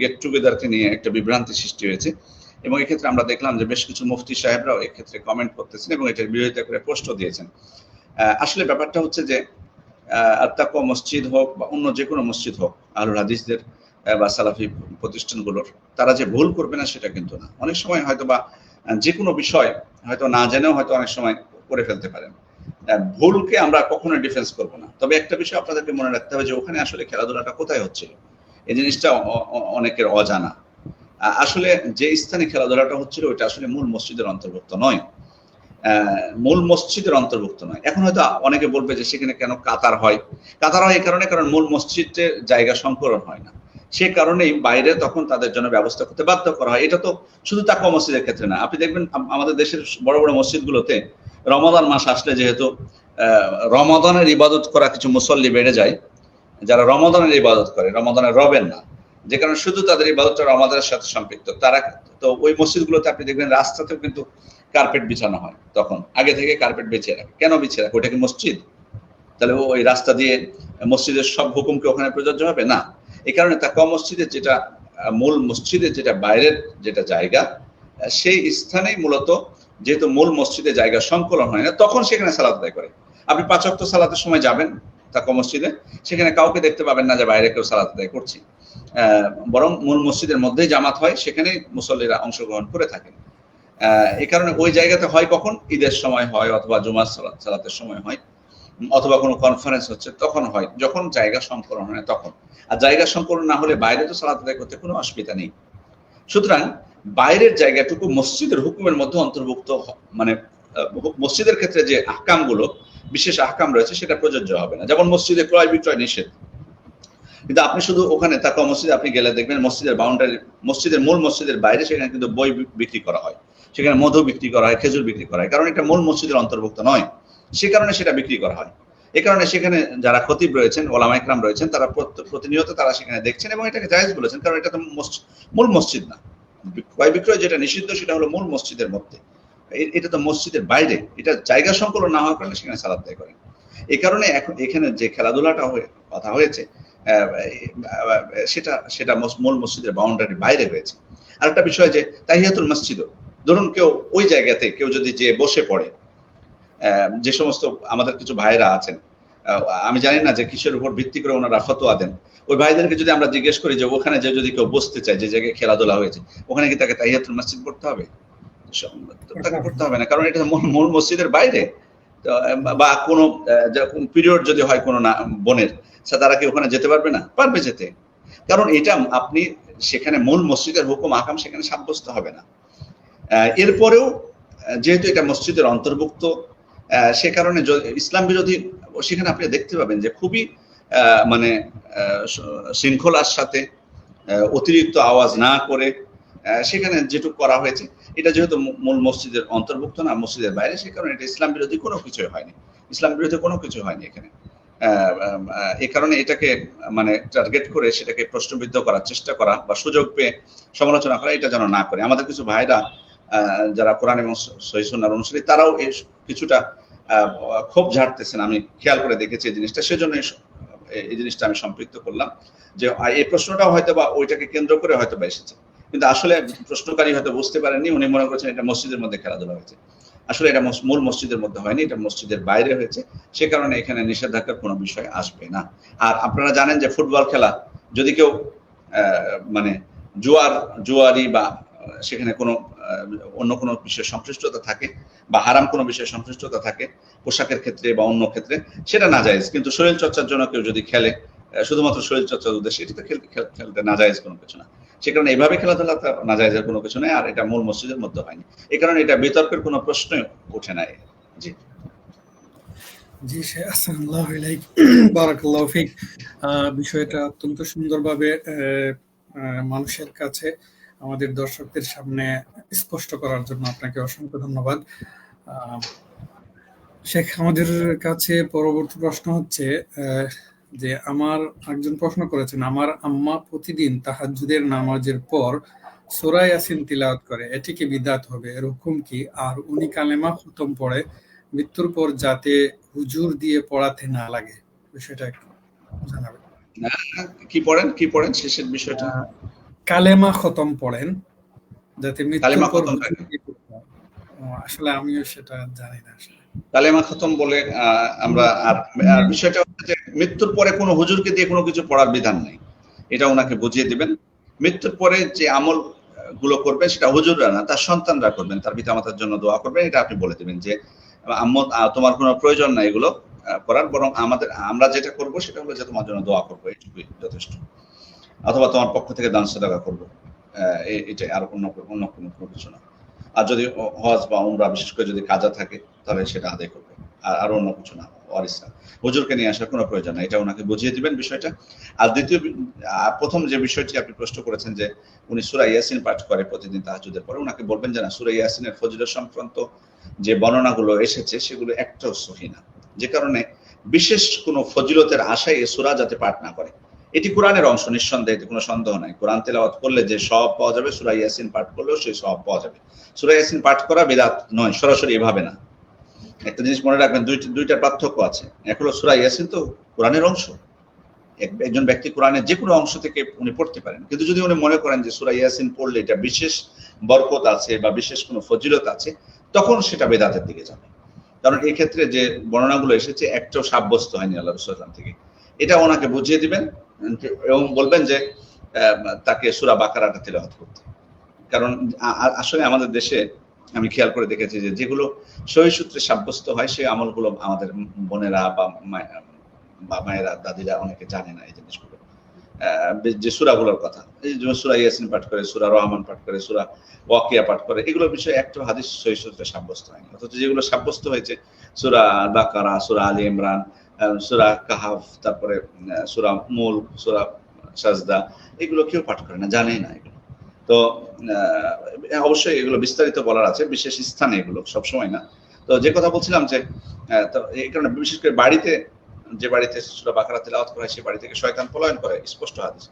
গেট টুগেদারকে নিয়ে একটা বিভ্রান্তি সৃষ্টি হয়েছে এবং এক্ষেত্রে আমরা দেখলাম যে বেশ কিছু মুফতি সাহেবরাও এক্ষেত্রে কমেন্ট করতেছেন এবং এটার বিরোধিতা করে পোস্টও দিয়েছেন। আসলে ব্যাপারটা হচ্ছে যে আত্মাকা মসজিদ হোক বা অন্য যে কোনো মসজিদ হোক, আহলুল হাদিসদের বা সালাফি প্রতিষ্ঠানগুলোর, তারা যে ভুল করবে না সেটা কিন্তু না। অনেক সময় হয়তো বা যে কোনো বিষয় হয়তো না জেনেও হয়তো অনেক সময় করে ফেলতে পারেন। ভুলকে আমরা কখনো ডিফেন্স করবো না, তবে একটা বিষয় আপনাদেরকে মনে রাখতে হবে যে ওখানে আসলে খেলাধুলাটা কোথায় হচ্ছিল, এই জিনিসটা অনেকের অজানা। আসলে যে স্থানে খেলাধুলাটা হচ্ছিল ওইটা আসলে মূল মসজিদের অন্তর্ভুক্ত নয়, মূল মসজিদের অন্তর্ভুক্ত নয়। এখন হয়তো অনেকে বলবে যে সেখানে কেন কাতার হয়? কাতার হয় এই কারণে, কারণ মূল মসজিদের জায়গা সংকলন হয় না, সে কারণেই বাইরে তখন তাদের জন্য ব্যবস্থা করতে বাধ্য করা হয়। এটা তো শুধু তাকওয়া মসজিদের ক্ষেত্রে না, আপনি দেখবেন আমাদের দেশের বড় বড় মসজিদগুলোতে রমাদান মাস আসলে যেহেতু রমাদানের ইবাদত করা কিছু মুসল্লি বেড়ে যায়, যারা রমাদানের ইবাদত করে, রমাদানের রবেন না, যে কারণে শুধু তাদের ইবাদতটা রমাদানের সাথে সম্পৃক্ত, তারা তো ওই মসজিদগুলোতে আপনি দেখবেন রাস্তাতেও কিন্তু কার্পেট বিছানো হয়, তখন আগে থেকে কার্পেট বিছিয়ে রাখে। কেন বিছিয়ে রাখে? ওটা কি মসজিদ? তাহলে ওই রাস্তা দিয়ে মসজিদের সব হুকুমকে ওখানে প্রযোজ্য হবে না। এই কারণে তাকওয়া মসজিদের যেটা মূল মসজিদের যেটা বাইরের যেটা জায়গা, সেই স্থানেই মূলত যেহেতু মূল মসজিদের জায়গা সংকলন হয় না, তখন সেখানে সালাত আদায় করে। আপনি 5 ওয়াক্ত সালাতের সময় যাবেন তাকওয়া মসজিদে, সেখানে কাউকে দেখতে পাবেন না যে বাইরে কেউ সালাত আদায় করছে, বরং মূল মসজিদের মধ্যেই জামাত হয়, সেখানেই মুসল্লিরা অংশগ্রহণ করে থাকেন। এই কারণে ওই জায়গাতে হয় কখন? ঈদের সময় হয়, অথবা জুমার সালাতের সময় হয়, অথবা কোনো কনফারেন্স হচ্ছে তখন হয়, যখন জায়গা সংকলন হয় তখন। আর জায়গা সংকলন না হলে বাইরে তো সালাত আদায় করতে কোনো অসুবিধা নেই। সুতরাং বাইরের জায়গাটুকু মসজিদের হুকুমের মধ্যে অন্তর্ভুক্ত, মানে মসজিদের ক্ষেত্রে যে আহকামগুলো, বিশেষ আহকাম রয়েছে, সেটা প্রযোজ্য হবে না। যেমন মসজিদে ক্রয় বিক্রয় নিষেধ, কিন্তু আপনি শুধু ওখানে তাকওয়া মসজিদে আপনি গেলে দেখবেন মসজিদের বাউন্ডারি, মসজিদের মূল মসজিদের বাইরে সেখানে কিন্তু বই বিক্রি করা হয়, সেখানে মধু বিক্রি করা হয়, খেজুর বিক্রি করা হয়, কারণ এটা মূল মসজিদের অন্তর্ভুক্ত নয়, সে কারণে সেটা বিক্রি করা হয়। এই কারণে সেখানে যারা খতিব রয়েছেন, ওলামা ইকরাম রয়েছেন, তারা প্রতিনিয়ত তারা সেখানে দেখছেন এবং এটাকে জায়েজ বলেছেন, কারণ এটা তো মূল মসজিদ না। ক্রয় বিক্রয় যেটা নিষিদ্ধ সেটা হলো মূল মসজিদের মধ্যে, এটা তো মসজিদের বাইরে, এটা জায়গা সংকলন না হওয়ার কারণে সেখানে সালাত আদায় করেন। এই কারণে এখন এখানে যে খেলাধুলাটা কথা হয়েছে সেটা মূল মসজিদের বাউন্ডারির বাইরে হয়েছে। আর একটা বিষয় যে তাহিয়াতুল মসজিদও, ধরুন কেউ ওই জায়গাতে কেউ যদি যে বসে পড়ে, যে সমস্ত আমাদের কিছু ভাইরা আছেন, আমি জানি না যে কিসের উপর ভিত্তি করে ওনারা ফতোয়া দেন, ওই ভাইদেরকে যদি আমরা জিজ্ঞেস করি যে ওখানে যে যদি কেউ বসতে চায়, যে জায়গায় খেলাধুলা হয়েছে, ওখানে কি তাকে তাহিয়াতুল মসজিদ পড়তে হবে? তাকে পড়তে হবে না, কারণ এটা মূল মসজিদের বাইরে। বা কোনো পিরিয়ড যদি হয় কোনো বোনের, তারা কি ওখানে যেতে পারবে না? পারবে যেতে, কারণ এটা আপনি সেখানে মূল মসজিদের হুকুম আহকাম সেখানে সাব্যস্ত হবে না। এরপরেও যেহেতু এটা মসজিদের অন্তর্ভুক্ত, সে কারণে ইসলাম বিরোধী সেখানে আপনি দেখতে পাবেন যে খুবই মানে শৃঙ্খলার সাথে, অতিরিক্ত আওয়াজ না করে সেখানে যেটুকু করা হয়েছে, এটা যেহেতু মূল মসজিদের অন্তর্ভুক্ত না, মসজিদের বাইরে, সে কারণে এটা ইসলাম বিরোধী কোনো কিছুই হয়নি, ইসলাম বিরোধী কোনো কিছু হয়নি এখানে। এই কারণে এটাকে মানে টার্গেট করে সেটাকে প্রশ্নবিদ্ধ করার চেষ্টা করা বা সুযোগ পেয়ে সমালোচনা করা, এটা যেন না করে। আমাদের কিছু ভাইরা যারা কোরআন এবং সহিহ সুন্নাহর অনুসারী, তারাও এই কিছুটা ক্ষোভ ঝাড়তেছেন, আমি খেয়াল করে দেখেছি এই জিনিসটা, সেজন্য এই জিনিসটা আমি সম্পৃক্ত করলাম যে এই প্রশ্নটাও হয়তো বা ওইটাকে কেন্দ্র করে হয়তো বা এসেছে, কিন্তু আসলে প্রশ্নকারী হয়তো বুঝতে পারেননি, উনি মনে করছেন এটা মসজিদের মধ্যে খেলাধুলা হয়েছে। আসলে এটা মূল মসজিদের মধ্যে হয়নি, এটা মসজিদের বাইরে হয়েছে, সে কারণে এখানে নিষেধাজ্ঞার কোনো বিষয় আসবে না। আর আপনারা জানেন যে ফুটবল খেলা যদি কেউ মানে জুয়ারি বা সেখানে কোনো অন্য কোনো বিষয়ে সংশ্লিষ্টতা থাকে বা হারাম কোনো বিষয়ে সংশ্লিষ্টতা থাকে পোশাকের ক্ষেত্রে বা অন্য ক্ষেত্রে, সেটা নাজায়েজ। কিন্তু শরীর চর্চার জন্য কেউ যদি খেলে শুধুমাত্র শরীর চর্চার উদ্দেশ্যে, এটি তো খেলতে নাজায়েজ কোনো কিছু না। সে কারণে এভাবে খেলাধুলা নাজায়েজের কোনো কিছু নেই, আর এটা মূল মসজিদের মধ্যে হয়নি, এই কারণে এটা বিতর্কের কোনো প্রশ্নই ওঠে না। জি জি শেখ, আসসালামু আলাইকুম, বারাকাল্লাহু ফিক। বিষয়টা অত্যন্ত সুন্দরভাবে মানুষের কাছে, আমাদের দর্শকদের সামনে স্পষ্ট করার জন্য আপনাকে অসংখ্য ধন্যবাদ। শেখ, আমাদের কাছে পরবর্তী প্রশ্ন হচ্ছে যে আমার একজন প্রশ্ন করেছেন, আমার আম্মা প্রতিদিন তাহাজ্জুদের নামাজের পর সূরা ইয়াসিন তিলাওয়াত করে, এটি কি বিদআত হবে? এর হুকুম কি? আর উনি কালেমা খতম পড়ে মৃত্যুর পর যাতে হুজুর দিয়ে পড়াতে না লাগে, বিষয়টা একটু জানাবেন। কি পড়েন শেষের বিষয়টা? কালেমা খতম পড়েন যাতে মৃত্যুর কালেমা পর খতম হুজুর দিয়ে পড়তে হয়। আসলে আমিও সেটা জানি না আসলে। কালেমা খতম বলে আমরা আর বিষয়টা হচ্ছে যে মৃত্যুর পরে কোনো হুজুরকে দিয়ে কোনো কিছু পড়ার বিধান নেই, এটা ওনাকে বুঝিয়ে দিবেন। মৃত্যুর পরে যে আমল গুলো করবে সেটা হুজুররা না, তার সন্তানরা করবেন, তার পিতামাতার জন্য দোয়া করবেন, এটা আপনি বলে দিবেন যে আম্মু তোমার কোনো প্রয়োজন নাই এগুলো করার, বরং আমরা যেটা করব সেটা হলো যে তোমার জন্য দোয়া করবো, এইটুকুই যথেষ্ট। অথবা তোমার পক্ষ থেকে দান সাদাকা করবো, এটাই, আর অন্য কোনো কিছু না। আর যদি হজ বা উমরা বিশেষ করে যদি কাজা থাকে তাহলে সেটা আদায় করবে, আর অন্য কিছু না। ওয়ারিসরা হুজুরকে নিয়ে আসার কোনো প্রয়োজন নাই, এটা ওনাকে বুঝিয়ে দিবেন বিষয়টা। আর প্রথম যে বিষয়টি আপনি প্রশ্ন করেছেন যে উনি সূরা ইয়াসিন পাঠ করে প্রতিদিন তাহাজ্জুদের পরে, ওনাকে বলবেন যে না, সূরা ইয়াসিনের ফজিলত সংক্রান্ত যে বর্ণনাগুলো এসেছে সেগুলো একটাও সহিহ না, যে কারণে বিশেষ কোনো ফজিলতের আশায় এই সূরা যাতে পাঠ না করে। এটি কোরআনের অংশ, নিঃসন্দেহে, এতে কোনো সন্দেহ নাই। কোরআন তেলাওয়াত করলে যে সওয়াব পাওয়া যাবে, সূরা ইয়াসিন পাঠ করলেও সেই সওয়াব পাওয়া যাবে। সূরা ইয়াসিন পাঠ করা বিদআত নয়, সরাসরি এভাবে না। একটা জিনিস মনে রাখবেন, দুইটার পার্থক্য আছে। এক হলো সূরা ইয়াসিন তো কোরআনের অংশ, একজন ব্যক্তি কোরআনের যে কোনো অংশ থেকে উনি পড়তে পারেন, কিন্তু যদি উনি মনে করেন যে সূরা ইয়াসিন পড়লে এটা বিশেষ বরকত আছে বা বিশেষ কোনো ফজিলত আছে, তখন সেটা বিদআতের দিকে যাবে। কারণ এই ক্ষেত্রে যে বর্ণনাগুলো এসেছে একটাও সাব্যস্ত হয়নি আল্লাহ রাসূল সাল্লাল্লাহু আলাইহি ওয়াসাল্লাম থেকে। এটা ওনাকে বুঝিয়ে দিবেন এবং বলবেন যে তাকে সূরা বাকারাটা তিলাওয়াত করতে। কারণ আসলে আমাদের দেশে আমি খেয়াল করে দেখেছি যে যেগুলো সহিহ সূত্রে সাব্যস্ত হয় সেই আমলগুলো আমাদের বোনেরা বা মায়েরা, দাদিরা অনেকে জানে না এই জিনিসগুলো, যে সূরাগুলোর কথা। এই যে সূরা ইয়াসিন পাঠ করে, সূরা রহমান পাঠ করে, সূরা ওয়াকিয়া পাঠ করে, এগুলোর বিষয়ে একটা হাদিস সহিহ সূত্রে সাব্যস্ত হয়নি। অথচ যেগুলো সাব্যস্ত হয়েছে সূরা বাকারা, সূরা আলী ইমরান, সূরা কাহাফ, তারপরে সূরা মুলক, সূরা সাজদা, এগুলো কেউ পাঠ করে না, জানেই না এগুলো। তো অবশ্যই এগুলো বিস্তারিত বলার আছে, বিশেষ স্থানে, এগুলো সবসময় না। তো যে কথা বলছিলাম যে তো এই কারণে বিশেষ করে যে বাড়িতে সূরা বাকারা তিলাওয়াত করা হয়, সেই বাড়ি থেকে শয়তান পলায়ন করে, স্পষ্ট হাদিস।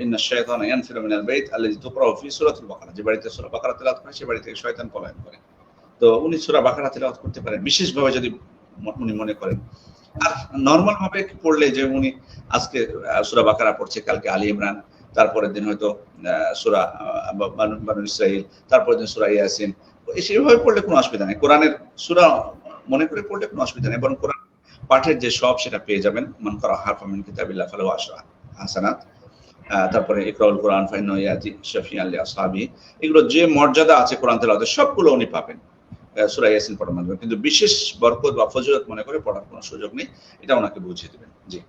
ইন্না শাইতানা ইয়ানফিরু মিনাল বাইত আল্লাযী তুকরাউ ফি সূরাতুল বাকারা, যে বাড়িতে সূরা বাকারা তিলাওয়াত করা হয় সেই বাড়ি থেকে শয়তান পলায়ন করে। তো উনি সূরা বাকারা তিলাওয়াত করতে পারেন বিশেষভাবে যদি উনি মনে করেন। আর নরমাল ভাবে পড়লে, যে উনি আজকে সূরা বাকারা পড়ছে, কালকে আলী ইমরান, তারপরের দিন হয়তো সূরা বানু ইসরাঈল, তারপরের দিন সূরা ইয়াসিন, সেভাবে পড়লে কোনো অসুবিধা নেই। কোরআনের সূরা মনে করে পড়লে কোনো অসুবিধা নেই, বরং কোরআন পাঠের যে সব সেটা পেয়ে যাবেন। মান কারা হারফাম মিন কিতাবিল্লাহ ফালাহু আশরু হাসানাত। তারপরে ইকরাউল কোরআন ফাইন্নাহু ইয়াতি শাফিআন লিআসহাবি, এগুলো যে মর্যাদা আছে কোরআন তেলাওয়াতের সবগুলো উনি পাবেন সূরা ইয়াসিন পড়ার মাধ্যমে। কিন্তু বিশেষ বরকত বা ফজিলত মনে করে পড়ার কোনো সুযোগ নেই, এটা ওনাকে বুঝিয়ে দেবেন। জি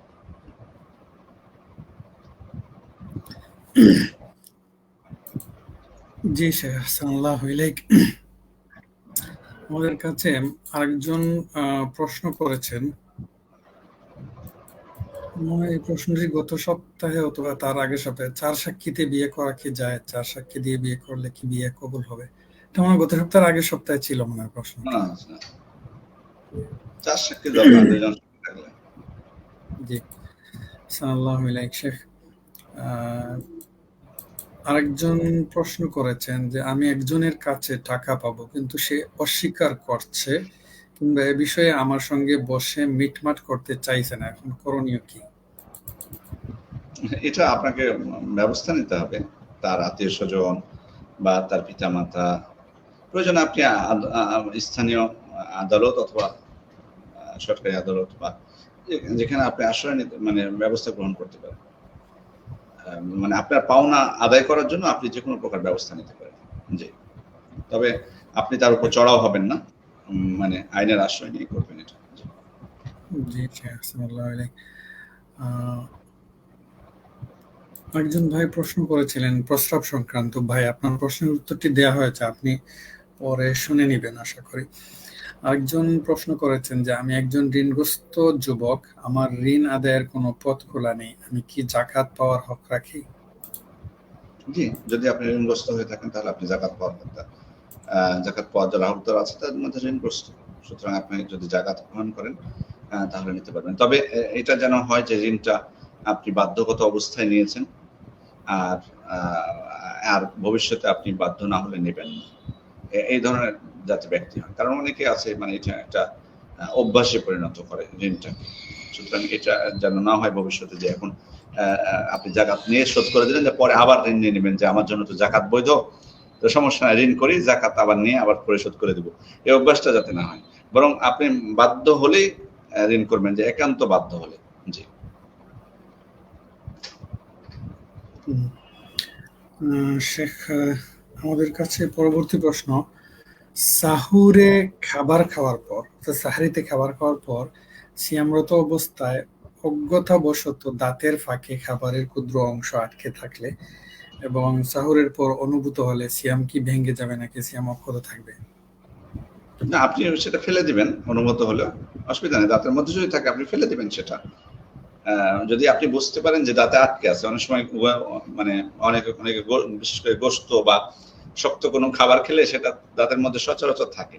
জি শেখ, আসসালামু আলাইকুম। আমাদের কাছে আরেকজন প্রশ্ন করেছেন, এই প্রশ্নটি গত সপ্তাহে অথবা তার আগের সপ্তাহে, 4 সাক্ষীতে বিয়ে করা কি যায়? 4 সাক্ষী দিয়ে বিয়ে করলে কি বিয়ে কবুল হবে? এটা মনে হয় গত সপ্তাহের আগের সপ্তাহে ছিল মনে হয় প্রশ্নটা। চার সাক্ষী দরকার, দুজন থাকলে। জি, সাল্লাল্লাহু আলাইহি শেখ। আরেকজন প্রশ্ন করেছেন যে আমি একজনের কাছে টাকা পাবো কিন্তু সে অস্বীকার করছে, কিংবা এ বিষয়ে আমার সঙ্গে বসে মিটমাট করতে চাইছে না, এখন করণীয় কি? এটা আপনাকে ব্যবস্থা নিতে হবে। তার আত্মীয় স্বজন বা তার পিতামাতা, প্রয়োজনে আপনি স্থানীয় আদালত অথবা সরকারি আদালত বা যেখানে আপনি আশ্রয় নিতে মানে ব্যবস্থা গ্রহণ করতে পারেন। মানে আপনার পাওনা আদায় করার জন্য আপনি যে কোনো প্রকার ব্যবস্থা নিতে পারেন। জি, তবে আপনি তার উপর চড়াও হবেন না, মানে আইনের আশ্রয় নিয়ে করবেন এটা। জি জি, আসসালামু আলাইকুম। একজন ভাই প্রশ্ন করেছিলেন প্রস্রাব সংক্রান্ত। ভাই, আপনার প্রশ্নের উত্তরটি দেয়া হয়েছে, আপনি পরে শুনে নিবেন আশা করি। আরেকজন প্রশ্ন করেছেন যে আমি একজন ঋণগ্রস্ত যুবক, আমার ঋণ আদায়ের কোনো পথ খোলা নেই, আমি কি যাকাত পাওয়ার হক রাখি? জি, যদি আপনি ঋণগ্রস্ত হয়ে থাকেন তাহলে আপনি যাকাত পাওয়ার কথা, যাকাত পাওয়ার যারা হকদার আছে তাদের মধ্যে ঋণগ্রস্ত, সুতরাং আপনি যদি যাকাত গ্রহণ করেন তাহলে নিতে পারবেন। তবে এটা যেন হয় যে ঋণটা আপনি বাধ্যগত অবস্থায় নিয়েছেন, আর আর ভবিষ্যতে আপনি বাধ্য না হলে নেবেন না, এই ধরনের যাতে ব্যক্তি হন। কারণ অনেকে আছে মানে এটা একটা অভ্যাসে পরিণত করে ঋণটাকে। সুতরাং এটা যেন না হয় ভবিষ্যতে যে এখন আপনি জাকাত নিয়ে শোধ করে দিলেন, যে পরে আবার ঋণ নিয়ে নেবেন যে আমার জন্য তো জাকাত বৈধ, তো সমস্যা নাই, ঋণ করি, জাকাত আবার নিয়ে আবার পরিশোধ করে দেবো, এই অভ্যাসটা যাতে না হয়। বরং আপনি বাধ্য হলেই ঋণ করবেন, যে একান্ত বাধ্য হলে। জি, শেখ, আমাদের কাছে পরবর্তী প্রশ্ন, সাহুরে খাবার খাওয়ার পর, সাহারিতে খাবার খাওয়ার পর সিয়ামরত অবস্থায় অজ্ঞতাবশত দাঁতের ফাঁকে খাবারের ক্ষুদ্র অংশ আটকে থাকলে এবং সাহুরের পর অনুভূত হলে সিয়াম কি ভেঙে যাবে নাকি সিয়াম অক্ষত থাকবে? না, আপনি সেটা ফেলে দিবেন, অনুমত হলে অসুবিধা নেই। দাঁতের মধ্যে যদি থাকে আপনি ফেলে দিবেন সেটা। যদি আপনি বুঝতে পারেন যে দাঁতে আটকে আছে, অনেক সময় মানে অনেকে অনেকে বিশেষ করে গোশত বা শক্ত কোনো খাবার খেলে সেটা দাঁতের মধ্যে সচরাচর থাকে,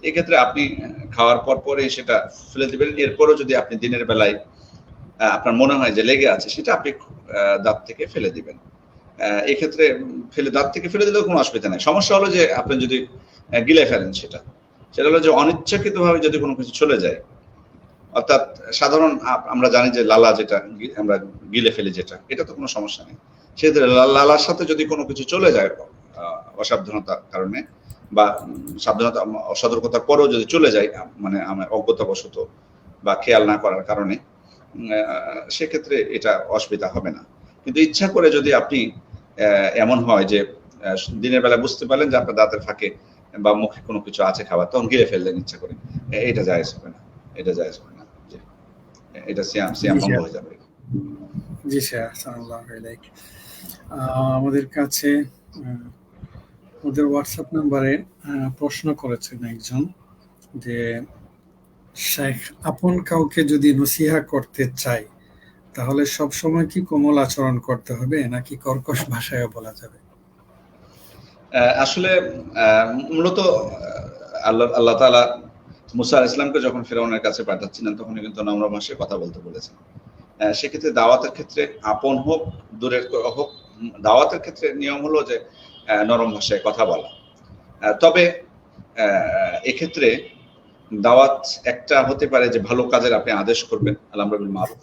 এক্ষেত্রে আপনি খাওয়ার পর পরে সেটা ফেলে দিবেন। এরপরও যদি আপনি দিনের বেলায় আপনার মনে হয় যে লেগে আছে, সেটা আপনি দাঁত থেকে ফেলে দিবেন। এক্ষেত্রে দাঁত থেকে ফেলে দিলেও কোনো অসুবিধা নেই। সমস্যা হলো যে আপনি যদি গিলে ফেলেন, সেটা হলো যে অনিচ্ছাকৃতভাবে যদি কোনো কিছু চলে যায়, অর্থাৎ সাধারণ আমরা জানি যে লালা যেটা আমরা গিলে ফেলি, যেটা এটা তো কোনো সমস্যা নেই। সেক্ষেত্রে লালার সাথে যদি কোনো কিছু চলে যায় অসাবধানতার কারণে বা সাবধানতা অসতর্কতার পরেও যদি চলে যায়, মানে আমার অজ্ঞতাবশত বা খেয়াল না করার কারণে, সেক্ষেত্রে এটা অসুবিধা হবে না। কিন্তু ইচ্ছা করে যদি আপনি এমন হয় যে দিনের বেলা বুঝতে পারলেন যে আপনার দাঁতের ফাঁকে বা মুখে কোনো কিছু আছে খাবার, তখন গিলে ফেললেন ইচ্ছা করে, এটা জায়েজ হবে না, এটা জায়েজ হবে না। এটা সিয়াম ভঙ্গ হয়ে যাবে। জি স্যার, আসসালামু আলাইকুম। আমাদের কাছে ওদের হোয়াটসঅ্যাপ নাম্বারে প্রশ্ন করেছেন একজন যে শেখ, আপন কাউকে যদি নসিহা করতে চাই তাহলে সব সময় কি কোমল আচরণ করতে হবে নাকি কর্কশ ভাষায় বলা যাবে? আসলে মূলত আল্লাহ তাআলা মুসা আলাইহিস সালামকে যখন ফিরআউনের কাছে পাঠাচ্ছিলেন তখন কিন্তু নম্র ভাষায় কথা বলতে বলেছেন। সেক্ষেত্রে দাওয়াতের ক্ষেত্রে আপন হোক দূরের হোক, দাওয়াতের ক্ষেত্রে নিয়ম হলো যে নরম ভাষায় কথা বলা। তবে এক্ষেত্রে দাওয়াত একটা হতে পারে যে ভালো কাজের আপনি আদেশ করবেন, আল-আমরু বিল মারুফ,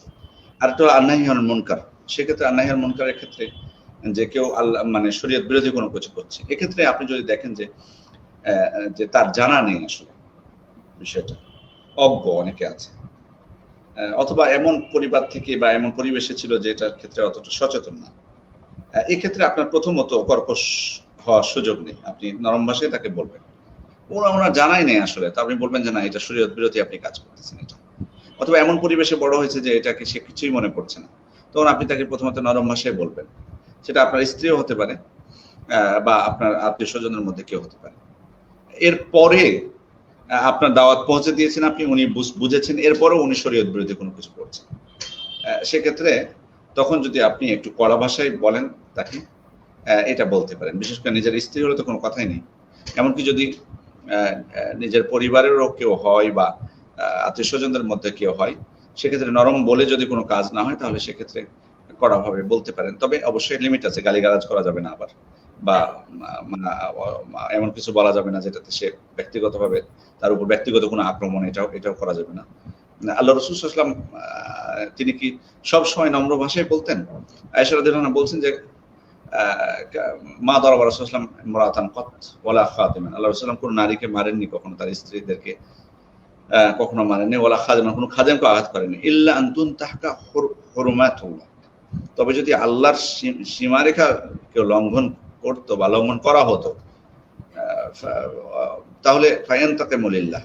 আর একটা আন-নাহী আনিল মুনকার। সেক্ষেত্রে আন-নাহী আনিল মুনকারের ক্ষেত্রে যে কেউ মানে শরীয়ত বিরোধী কোনো কিছু করছে, এক্ষেত্রে আপনি যদি দেখেন যে তার জানা নেই আসলে বিষয়টা, অজ্ঞ অনেকে আছে, অথবা এমন পরিবার থেকে বা এমন পরিবেশে ছিল যে এটার ক্ষেত্রে অতটা সচেতন না, এক্ষেত্রে আপনার প্রথমত কর্কশ হওয়ার সুযোগ নেই, আপনি নরম ভাষায় তাকে বলবেন। ওনার জানাই নেই আসলে, তো আপনি বলবেন যে না, এটা শরীয়ত বিরোধী আপনি কাজ করতেছেন এটা। অথবা এমন পরিবেশে বড় হয়েছে যে এটাকে সে কিছুই মনে পড়ছে না, তখন আপনি তাকে প্রথমত নরম ভাষায় বলবেন। সেটা আপনার স্ত্রীও হতে পারে বা আপনার আত্মীয় স্বজনের মধ্যে কেউ হতে পারে। এরপরে আপনার দাওয়াত পৌঁছে দিয়েছেন আপনি, উনি বুঝেছেন, এরপরেও উনি শরীয়ত বিরোধী কোনো কিছু করছেন, সেক্ষেত্রে তখন যদি আপনি একটু কড়া ভাষায় বলেন তাকে, এটা বলতে পারেন। বিশেষ করে নিজের স্ত্রী হলে তো কোনো কথাই নেই, এমনকি যদি নিজের পরিবারেরও কেউ হয় বা আত্মীয় স্বজনদের মধ্যে কেউ হয়, সেক্ষেত্রে নরম বলে যদি কোনো কাজ না হয় তাহলে সেক্ষেত্রে কড়াভাবে বলতে পারেন। তবে অবশ্যই লিমিট আছে, গালিগালাজ করা যাবে না আবার, বা এমন কিছু বলা যাবে না যেটাতে সে ব্যক্তিগতভাবে তার উপর ব্যক্তিগত কোনো আক্রমণ, এটাও করা যাবে না। আল্লাহ রাসূল সাল্লাল্লাহু আলাইহি ওয়াসাল্লাম তিনি কি সব সময় নম্র ভাষায় বলতেন? আয়েশা রাদিয়াল্লাহু আনহা বলছেন যে মা দারাবা রাসূলুল্লাহ সাল্লাল্লাহু আলাইহি ওয়াসাল্লাম ইমরাতান কত ওয়ালা খাদিমান, আল্লাহ রাসূল সাল্লাল্লাহু আলাইহি ওয়াসাল্লাম কোন নারীকে মারেননি কখনো, তার স্ত্রীদেরকে কখনো মারেননি, ওয়ালা খাদিমান, কোন খাদেমকে আঘাত করেননি, ইল্লা আন তুনতাহকা হুরমাতুল্লাহ, তবে যদি আল্লাহর সীমারেখা কেউ লঙ্ঘন করতো বা লঙ্ঘন করা হতো তাহলে ফায়ান্তাকিমু লিল্লাহ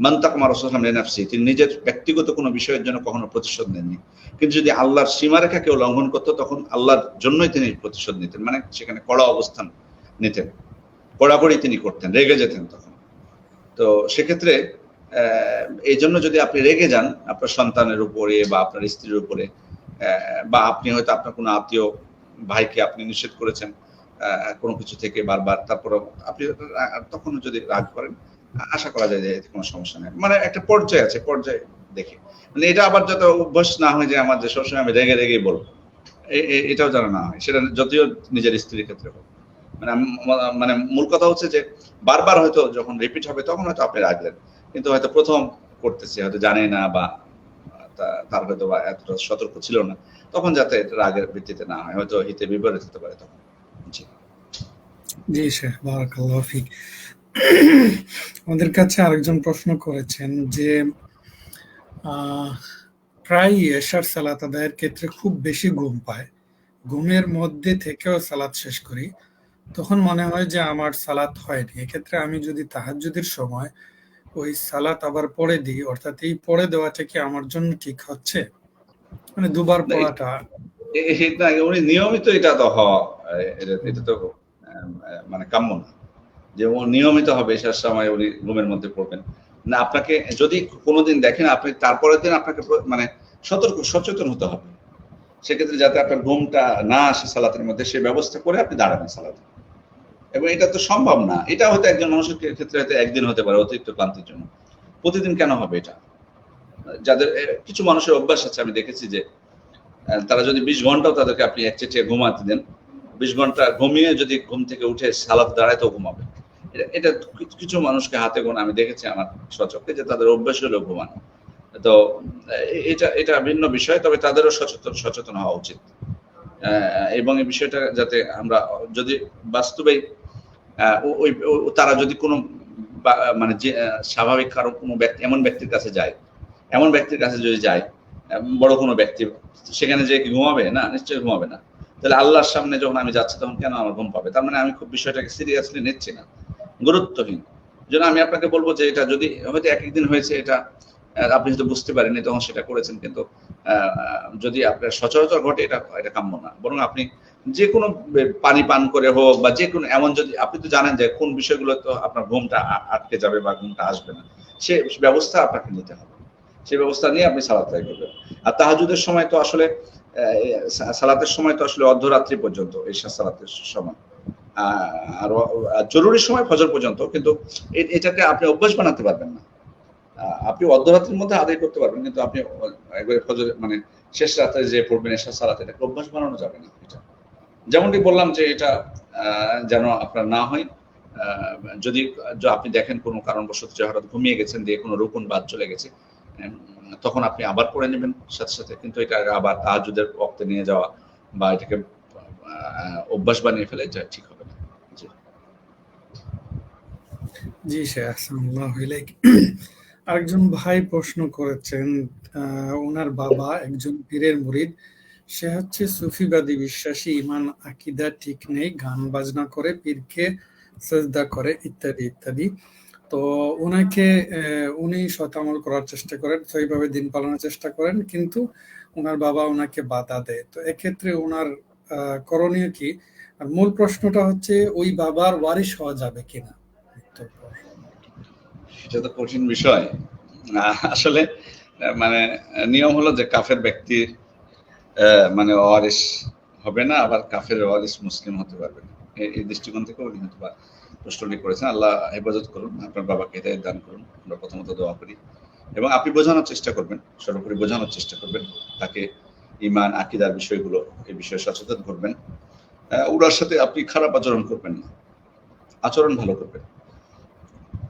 মানতাকামা রাসূলুল্লাহ সাল্লাল্লাহু আলাইহি ওয়াসাল্লাম লিনাফসিহি, তিনি নিজের ব্যক্তিগত কোনো বিষয়ের জন্য কখনো প্রতিশোধ নেননি। কিন্তু যদি আল্লাহর সীমারেখা কেউ লঙ্ঘন করতো তখন আল্লাহর জন্যই তিনি প্রতিশোধ নিতেন, মানে সেখানে কড়া অবস্থান নিতেন, কড়াকড়ি তিনি করতেন, রেগে যেতেন তখন। তো সেক্ষেত্রে এই জন্য যদি আপনি রেগে যান আপনার সন্তানের উপরে বা আপনার স্ত্রীর উপরে, বা আপনি হয়তো আপনার কোনো আত্মীয় ভাইকে আপনি নিষেধ করেছেন কোনো কিছু থেকে বারবার, তারপরে আপনি তখন যদি রাগ করেন, আশা করা যায় যে এতে কোনো সমস্যা নেই। মানে একটা পর্যায়ে আছে, পর্যায়ে দেখে, মানে এটা আবার যত অভ্যাস না হয় যে আমার যে সবসময় আমি রেগে রেগেই বলবো, এটাও যেন না হয়, সেটা যদিও নিজের স্ত্রীর ক্ষেত্রে হোক। মানে মানে মূল কথা হচ্ছে যে বারবার হয়তো যখন রিপিট হবে তখন হয়তো আপনি রাখলেন, কিন্তু হয়তো প্রথম করতেছে, হয়তো জানে না বা তার হয়তো বা এতটা সতর্ক ছিল না, তখন যাতে রাগের ভিত্তিতে না হয়, হয়তো হিতে বিপরীত হতে পারে তখন। জি শেখ, বারাকাল্লাহু ফিক। আমাদের কাছে আরেকজন প্রশ্ন করেছেন যে প্রায় এশার সালাত আদায়ের ক্ষেত্রে খুব বেশি ঘুম পায়, ঘুমের মধ্যে থেকেও সালাত শেষ করি, তখন মনে হয় যে আমার সালাত হয়নি। এক্ষেত্রে আমি যদি তাহাজ্জুদের সময় ওই সালাত আবার পড়ে দিই, অর্থাৎ এই পড়ে দেওয়াটা কি আমার জন্য ঠিক হচ্ছে? মানে দুবার পড়াটা উনি নিয়মিত এটা তো হওয়া, এটা তো মানে কাম্য না যে ও নিয়মিত হবে এশার সময় উনি ঘুমের মধ্যে পড়বেন না। আপনাকে যদি কোনোদিন দেখেন, আপনি তারপরের দিন আপনাকে মানে সচেতন হতে হবে, সেক্ষেত্রে যাতে আপনার ঘুমটা না আসে সালাতের মধ্যে, সে ব্যবস্থা করে আপনি দাঁড়াবেন সালাতে। এবং এটা তো সম্ভব না, এটা হয়তো একজন মানুষের ক্ষেত্রে হয়তো একদিন হতে পারে অতিরিক্ত ক্লান্তির জন্য, প্রতিদিন কেন হবে এটা? যাদের কিছু মানুষের অভ্যাস আছে, আমি দেখেছি যে তারা যদি 20 ঘন্টাও তাদেরকে আপনি একচেটিয়া ঘুমাতে দেন, 20 ঘন্টা ঘুমিয়ে যদি ঘুম থেকে উঠে সালাত দাঁড়ায় তো ঘুমাবে। এটা কিছু মানুষকে হাতে গোনা আমি দেখেছি আমার সচক্ষে, যে তাদের অভ্যাস হলো ঘুমানো। তো এটা ভিন্ন বিষয়, তবে তাদেরও সচেতন হওয়া উচিত, এবং এই বিষয়টা যাতে আমরা যদি বাস্তবে তারা যদি কোনো মানে যে স্বাভাবিক কারো কোনো ব্যক্তি এমন ব্যক্তির কাছে যায়, এমন ব্যক্তির কাছে যদি যায়, বড় কোনো ব্যক্তি, সেখানে যে কি ঘুমাবে না? নিশ্চয়ই ঘুমাবে না। তাহলে আল্লাহর সামনে যখন আমি যাচ্ছি তখন কেন আমার ঘুম পাবে? তার মানে আমি খুব বিষয়টাকে সিরিয়াসলি নিচ্ছি না, গুরুত্বহীন। জন্য আমি আপনাকে বলবো যে এটা যদি হয়তো এক একদিন হয়েছে, এটা আপনি হয়তো বুঝতে পারেননি তখন সেটা করেছেন, কিন্তু যদি আপনার সচরাচর ঘটে এটা কাম্য না। বরং আপনি যে কোনো পানি পান করে হোক বা যে কোনো এমন, যদি আপনি তো জানেন যে কোন বিষয়গুলো তো আপনার ঘুমটা আটকে যাবে বা ঘুমটা আসবে না, সে ব্যবস্থা আপনাকে নিতে হবে, সেই ব্যবস্থা নিয়ে আপনি সালাত আদায় করবেন। আর তাহাজ্জুদের সময় তো আসলে সালাতের সময় তো আসলে অর্ধরাত্রি পর্যন্ত, এশা সালাতের সময়, আর জরুরি সময় ফজর পর্যন্ত, কিন্তু এটাকে আপনি অভ্যাস বানাতে পারবেন না। আপনি অর্ধরাত্রির মধ্যে আদায় করতে পারবেন, কিন্তু আপনি একবারে ফজর মানে শেষ রাতে যে পড়বেন এশা সালাত, এটাকে অভ্যাস বানানো যাবে না। এটা যেমনটি বললাম যে এটা যেন আপনার না হয়। যদি আপনি দেখেন কোনো কারণবশত যে হঠাৎ ঘুমিয়ে গেছেন, দিয়ে কোনো রুকুন বাদ চলে গেছে, তখন আপনি আবার পড়ে নেবেন সাথে সাথে, কিন্তু এটা আবার তাহাজ্জুদের ওয়াক্তে নিয়ে যাওয়া বা এটাকে অভ্যাস বানিয়ে ফেলে, এটা ঠিক হবে না। জি শেখ, আসসালামু আলাইকুম। আরেকজন ভাই প্রশ্ন করেছেন, ওনার বাবা একজন পীরের মুরিদ, সে হচ্ছে সুফিবাদী বিশ্বাসী, ইমান আকিদা ঠিক নেই, গান বাজনা করে, পীরকে সেজদা করে, ইত্যাদি ইত্যাদি। তো ওনাকে উনি সতামল করার চেষ্টা করেন, সেইভাবে দিন পালনের চেষ্টা করেন, কিন্তু ওনার বাবা ওনাকে বাধা দেয়। তো এক্ষেত্রে ওনার করণীয় কি? আর মূল প্রশ্নটা হচ্ছে ওই বাবার ওয়ারিশ হওয়া যাবে কিনা। এটা তো কঠিন বিষয়। আসলে মানে নিয়ম হলো যে কাফের ব্যক্তি মানে ওয়ারিশ হবে না, আবার কাফের ওয়ারিশ মুসলিম হতে পারবে না। এই দৃষ্টিকোণ থেকে উনি হয়তো বা প্রশ্নটি করেছেন। আল্লাহ হেফাজত করুন, আপনার বাবাকে হিদায়াত দান করুন, আমরা প্রথমত দোয়া করি। এবং আপনি বোঝানোর চেষ্টা করবেন, সর্বোপরি বোঝানোর চেষ্টা করবেন তাকে, ঈমান আকীদার বিষয়গুলো, এই বিষয়ে সচেতন করবেন। ওনার সাথে আপনি খারাপ আচরণ করবেন না, আচরণ ভালো করবেন।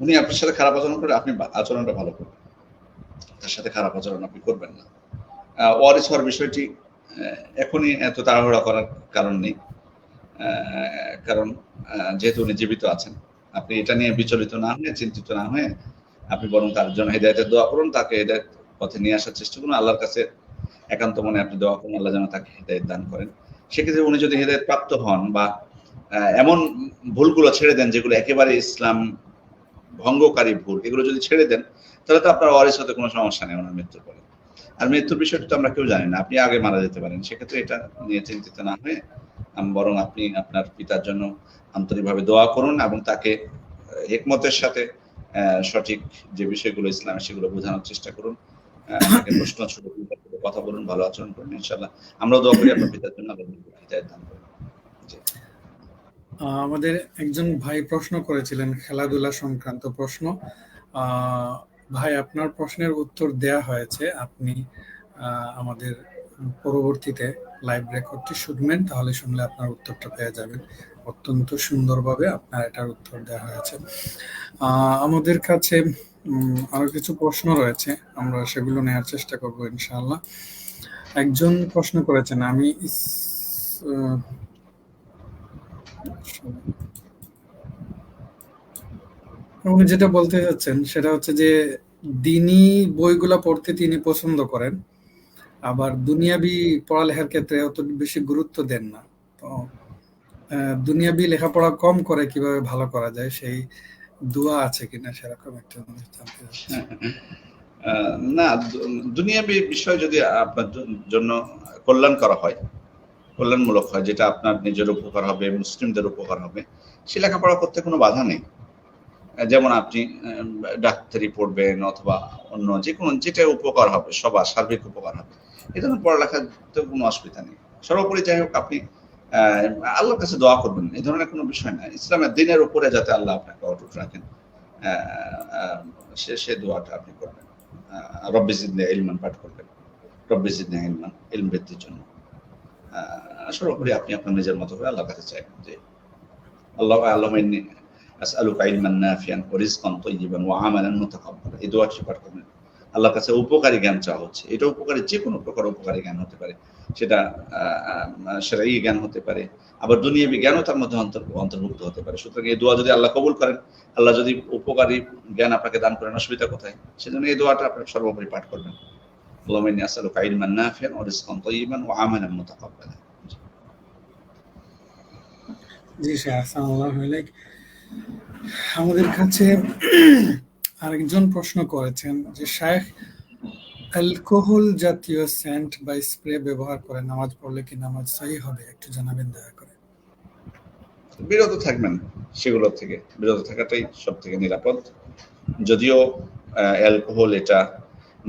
উনি আপনার সাথে খারাপ আচরণ করে, আপনি আচরণটা ভালো করবেন, তার সাথে খারাপ আচরণ আপনি করবেন না। ওয়ারিস হওয়ার বিষয়টি এখনই এত তাড়াহুড়া করার কারণ নেই, কারণ যেহেতু উনি জীবিত আছেন, আপনি এটা নিয়ে বিচলিত না হয়ে, চিন্তিত না হয়ে, আপনি বরং তার জন্য হেদায়েতের দোয়া করুন, তাকে হেদায়েত পথে নিয়ে আসার চেষ্টা করুন। আল্লাহর কাছে একান্ত মনে আপনি দোয়া করুন, আল্লাহ যেন তাকে হেদায়েত দান করেন। সেক্ষেত্রে উনি যদি হেদায়েত প্রাপ্ত হন বা এমন ভুলগুলো ছেড়ে দেন যেগুলো একেবারে ইসলাম ভঙ্গকারী ভুল, এগুলো যদি ছেড়ে দেন, তাহলে তো আপনার ওয়ারিস হতে কোনো সমস্যা নেই ওনার মৃত্যুর পরে। আর মৃত্যুর বিষয়টা তো আমরা কেউ জানি না, আপনি আগে মারা যেতে পারেন। সেক্ষেত্রে এটা নিয়ে চিন্তিত না হয়ে বরং আপনি আপনার পিতার জন্য আন্তরিকভাবে দোয়া করুন এবং তাকে হিকমতের সাথে সঠিক যে বিষয়গুলো ইসলামে সেগুলো বোঝানোর চেষ্টা করুন। তাকে প্রশ্ন ছোট কথা বলুন, ভালো আচরণ করুন। ইনশাআল্লাহ আমরাও দোয়া করি আপনার পিতার জন্য, আল্লাহ হিদায়াত দান করুন। আমাদের একজন ভাই প্রশ্ন করেছিলেন খেলাধুলা সংক্রান্ত প্রশ্ন। ভাই, আপনার প্রশ্নের উত্তর দেয়া হয়েছে। আপনি আমাদের পরবর্তীতে লাইভ রেকর্ডটি শুনবেন, তাহলে শুনলে আপনার উত্তরটা পেয়ে যাবেন। অত্যন্ত সুন্দরভাবে আপনার এটার উত্তর দেওয়া হয়েছে। আমাদের কাছে আরো কিছু প্রশ্ন রয়েছে, আমরা সেগুলো নেওয়ার চেষ্টা করব ইনশাআল্লাহ। একজন প্রশ্ন করেছেন, উনি যেটা বলতে চাচ্ছেন সেটা হচ্ছে যে দ্বীনি বইগুলা পড়তে তিনি পছন্দ করেন, আবার দুনিয়াবি পড়ালেখার ক্ষেত্রে অত বেশি গুরুত্ব দেন না। তো দুনিয়াবি লেখাপড়া কম করে কিভাবে ভালো করা যায়, সেই দোয়া আছে কিনা সেরকম একটা জিনিস জানতে চাচ্ছি। না, দুনিয়াবি বিষয় যদি আপনার জন্য কল্যাণ করা হয়, কল্যাণমূলক হয়, যেটা আপনার নিজের উপকার হবে, মুসলিমদের উপকার হবে, সে লেখাপড়া করতে কোনো বাধা নেই। যেমন আপনি ডাক্তারি পড়বেন অথবা অন্য যে কোনো যেটা উপকার হবে, সবার সার্বিক উপকার হবে, এই ধরনের পড়ালেখাতে কোনো অসুবিধা নেই। সর্বোপরি যাই হোক, আপনি আল্লাহর কাছে দোয়া করবেন, এই ধরনের কোনো বিষয় না। ইসলামের দিনের উপরে যাতে আল্লাহ আপনাকে অটুট রাখেন, সে দোয়াটা আপনি করবেন। রব্বি জিদনি ইলমান পাঠ করবেন, রব্বি জিদনি ইলমান, ইলম বৃদ্ধির জন্য। সর্বোপরি আপনি আপনার নিজের মতো করে আল্লাহর কাছে চাইবেন যে আল্লাহুম্মা ইন্নী আসআলুকা ইলমান নাফিআন ওয়া রিজকান তাইয়িবান ওয়া আমালান মুতাকাব্বালা। এই দোয়াটি পাঠ করবেন। আল্লাহর কাছে উপকারী জ্ঞান চাওয়া হচ্ছে। এটা উপকারী, যে কোনো প্রকার উপকারী জ্ঞান হতে পারে, সেটা শরঈ জ্ঞান হতে পারে, আবার দুনিয়াবি জ্ঞানও তার মধ্যে অন্তর্ভুক্ত হতে পারে। সুতরাং এই দোয়া যদি আল্লাহ কবুল করেন, আল্লাহ যদি উপকারী জ্ঞান আপনাকে দান করেন, অসুবিধা কোথায়? সেজন্য এই দোয়াটা আপনি সর্বোপরি পাঠ করবেন। আল্লাহুম্মা ইন্নী আসআলুকা ইলমান নাফিআন ওয়া রিজকান তাইয়িবান ওয়া আমালান মুতাকাব্বালা। জি স্যার, আসসালামু আলাইকুম। আমাদের কাছে আরেকজন প্রশ্ন করেছেন যে শায়েখ, অ্যালকোহল জাতীয় সেন্ট বা স্প্রে ব্যবহার করে নামাজ পড়লে কি নামাজ সহিহ হবে? একটু জানাবেন দয়া করে। বিরত থাকবেন, সেগুলো থেকে বিরত থাকাটাই সব থেকে নিরাপদ। যদিও অ্যালকোহল এটা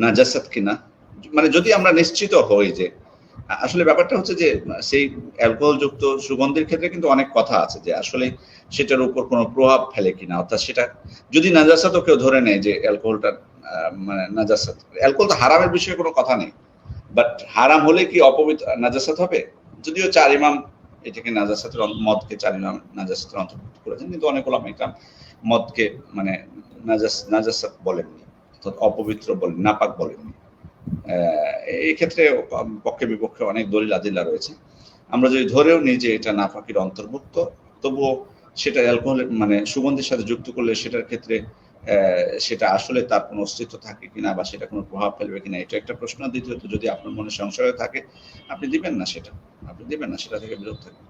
নাজাসাত কিনা, মানে যদি আমরা নিশ্চিত হই যে আসলে ব্যাপারটা হচ্ছে যে সেই অ্যালকোহল যুক্ত সুগন্ধির ক্ষেত্রে কিন্তু অনেক কথা আছে যে আসলে সেটার উপর কোনো প্রভাব ফেলে কিনা, অর্থাৎ সেটা যদি নাজাসাতও কেউ ধরে নেয় যে অ্যালকোহলটা মানে নাজাসাত, অ্যালকোহল তো হারামের বিষয়ে কোনো কথা নেই, বাট হারাম হলে কি অপবিত্র নাজাসাত হবে? যদিও 4 ইমাম এটাকে নাজাসাতের মদকে 4 ইমাম নাজাসাতের অন্তর্ভুক্ত করেছেন, কিন্তু অনেক ওলামা ইকরাম মদকে মানে নাজাসাত বলেননি, অর্থাৎ অপবিত্র বলেন, নাপাক বলেননি। এই ক্ষেত্রে পক্ষে বিপক্ষে অনেক দলিল আদিল্লা রয়েছে। আমরা যদি ধরেও নিই যে এটা নাপাকির অন্তর্ভুক্ত, তবুও সেটা অ্যালকোহলের মানে সুগন্ধির সাথে যুক্ত করলে সেটার ক্ষেত্রে সেটা আসলে তার কোনো অস্তিত্ব থাকে কিনা বা সেটা কোনো প্রভাব ফেলবে কিনা, এটা একটা প্রশ্ন। দ্বিতীয়ত, যদি আপনার মনে সংশয় থাকে, আপনি দিবেন না সেটা থেকে বিরত থাকবেন।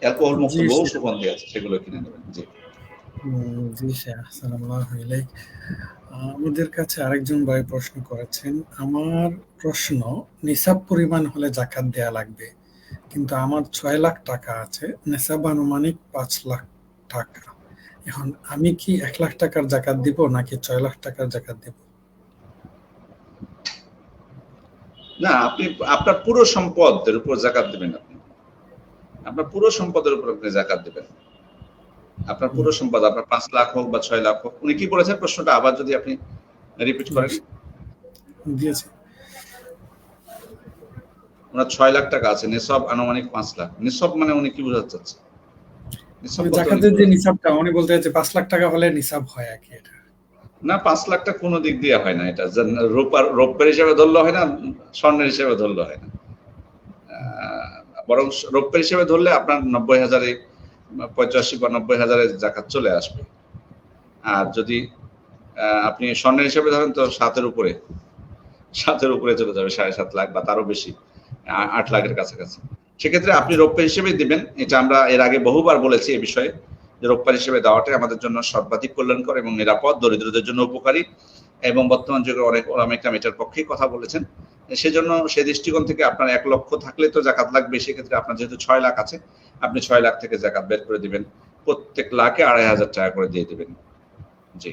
অ্যালকোহল মুক্ত বহু সুগন্ধি আছে, সেগুলো কিনে নেবেন। জি জি স্যার, আসসালামু আলাইকুম। আমাদের কাছে আরেকজন ভাই প্রশ্ন করেছেন, আমার প্রশ্ন, নিসাব পরিমাণ হলে যাকাত দেয়া লাগবে, কিন্তু আমার 6 লাখ টাকা আছে, নিসাব আনুমানিক 5 লাখ টাকা। এখন আমি কি 1 লাখ টাকার যাকাত দিব নাকি 6 লাখ টাকার যাকাত দিব? না, আপনি আপনার পুরো সম্পদের উপর যাকাত দিবেন। আপনার পুরো সম্পদের উপর আপনি যাকাত দিবেন। আপনার পুরো সম্পদ, আপনার 5 লাখ হোক বা 6 লাখ হোক। উনি কি বলেছেন প্রশ্নটা আবার যদি আপনি রিপিট করেন? দিয়েছে ওনার 6 লাখ টাকা আছে, নিসাব আনুমানিক 5 লাখ। নিসাব মানে উনি কি বোঝাতে চাচ্ছেন? যাকাতের যে নিসাবটা উনি বলতে চাচ্ছে 5 লাখ টাকা হলে নিসাব হয় আর কি। এটা না, 5 লাখটা কোনো দিক দিয়ে হয় না। এটা রৌপ্যের হিসেবে ধরলে হয় না, স্বর্ণের হিসেবে ধরলে হয় না। বরং রৌপ্যের হিসেবে ধরলে আপনার 90,000-এ 85 বা 90,000-এ জাকাত চলে আসবে। আর যদি আপনি স্বর্ণের হিসেবে ধরেন তো 7-এর উপরে চলে যাবে, 7.5 লাখ বা তারও বেশি, 8 লাখের কাছাকাছি। সেক্ষেত্রে আপনি রৌপ্যের হিসেবেই দিবেন। এটা আমরা এর আগে বহুবার বলেছি এই বিষয়ে, যে রৌপ্যের হিসেবে দেওয়াটাই আমাদের জন্য সর্বাধিক কল্যাণকর এবং নিরাপদ, দরিদ্রদের জন্য উপকারী, এবং বর্তমান যুগে অনেক ওলামা ইকরাম এটার পক্ষেই কথা বলেছেন। সেজন্য সেই দৃষ্টিকোণ থেকে আপনার 1 লক্ষ থাকলে তো জাকাত লাগবে। সেক্ষেত্রে আপনার যেহেতু 6 লাখ আছে, আপনি 6 লাখ থেকে জাকাত বের করে দিবেন, প্রত্যেক লাখে 2,500 টাকা করে দিয়ে দিবেন। জি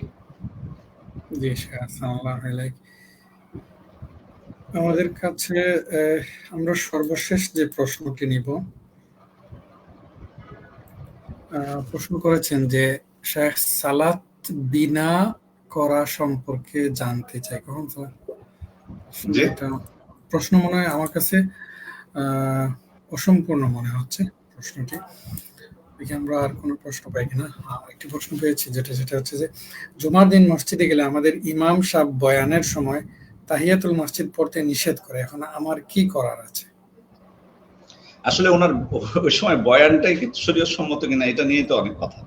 জি স্যার, আসসালামু আলাইকুম। আমাদের কাছে আমরা সর্বশেষ যে প্রশ্নটি নিব, প্রশ্ন করেছেন যে শেখ সালাত বিনা করা সম্পর্কে জানতে চাই। কখন জি এটা প্রশ্ন মনে হয় আমার কাছে অসম্পূর্ণ মনে হচ্ছে প্রশ্নটি। দেখি আমরা আর কোনো প্রশ্ন পাই কিনা। একটি প্রশ্ন পেয়েছি, যেটা হচ্ছে যে জুমার দিন মসজিদে গেলে আমাদের ইমাম সাহেব বয়ানের সময় তাহিয়াতুল মসজিদ পড়তে নিষেধ করে, এখন আমার কি করার আছে? আসলে ওনার ওই সময় বয়ানটাই কিন্তু শরীয়ত সম্মত কিনা এটা নিয়ে তো অনেক কথা,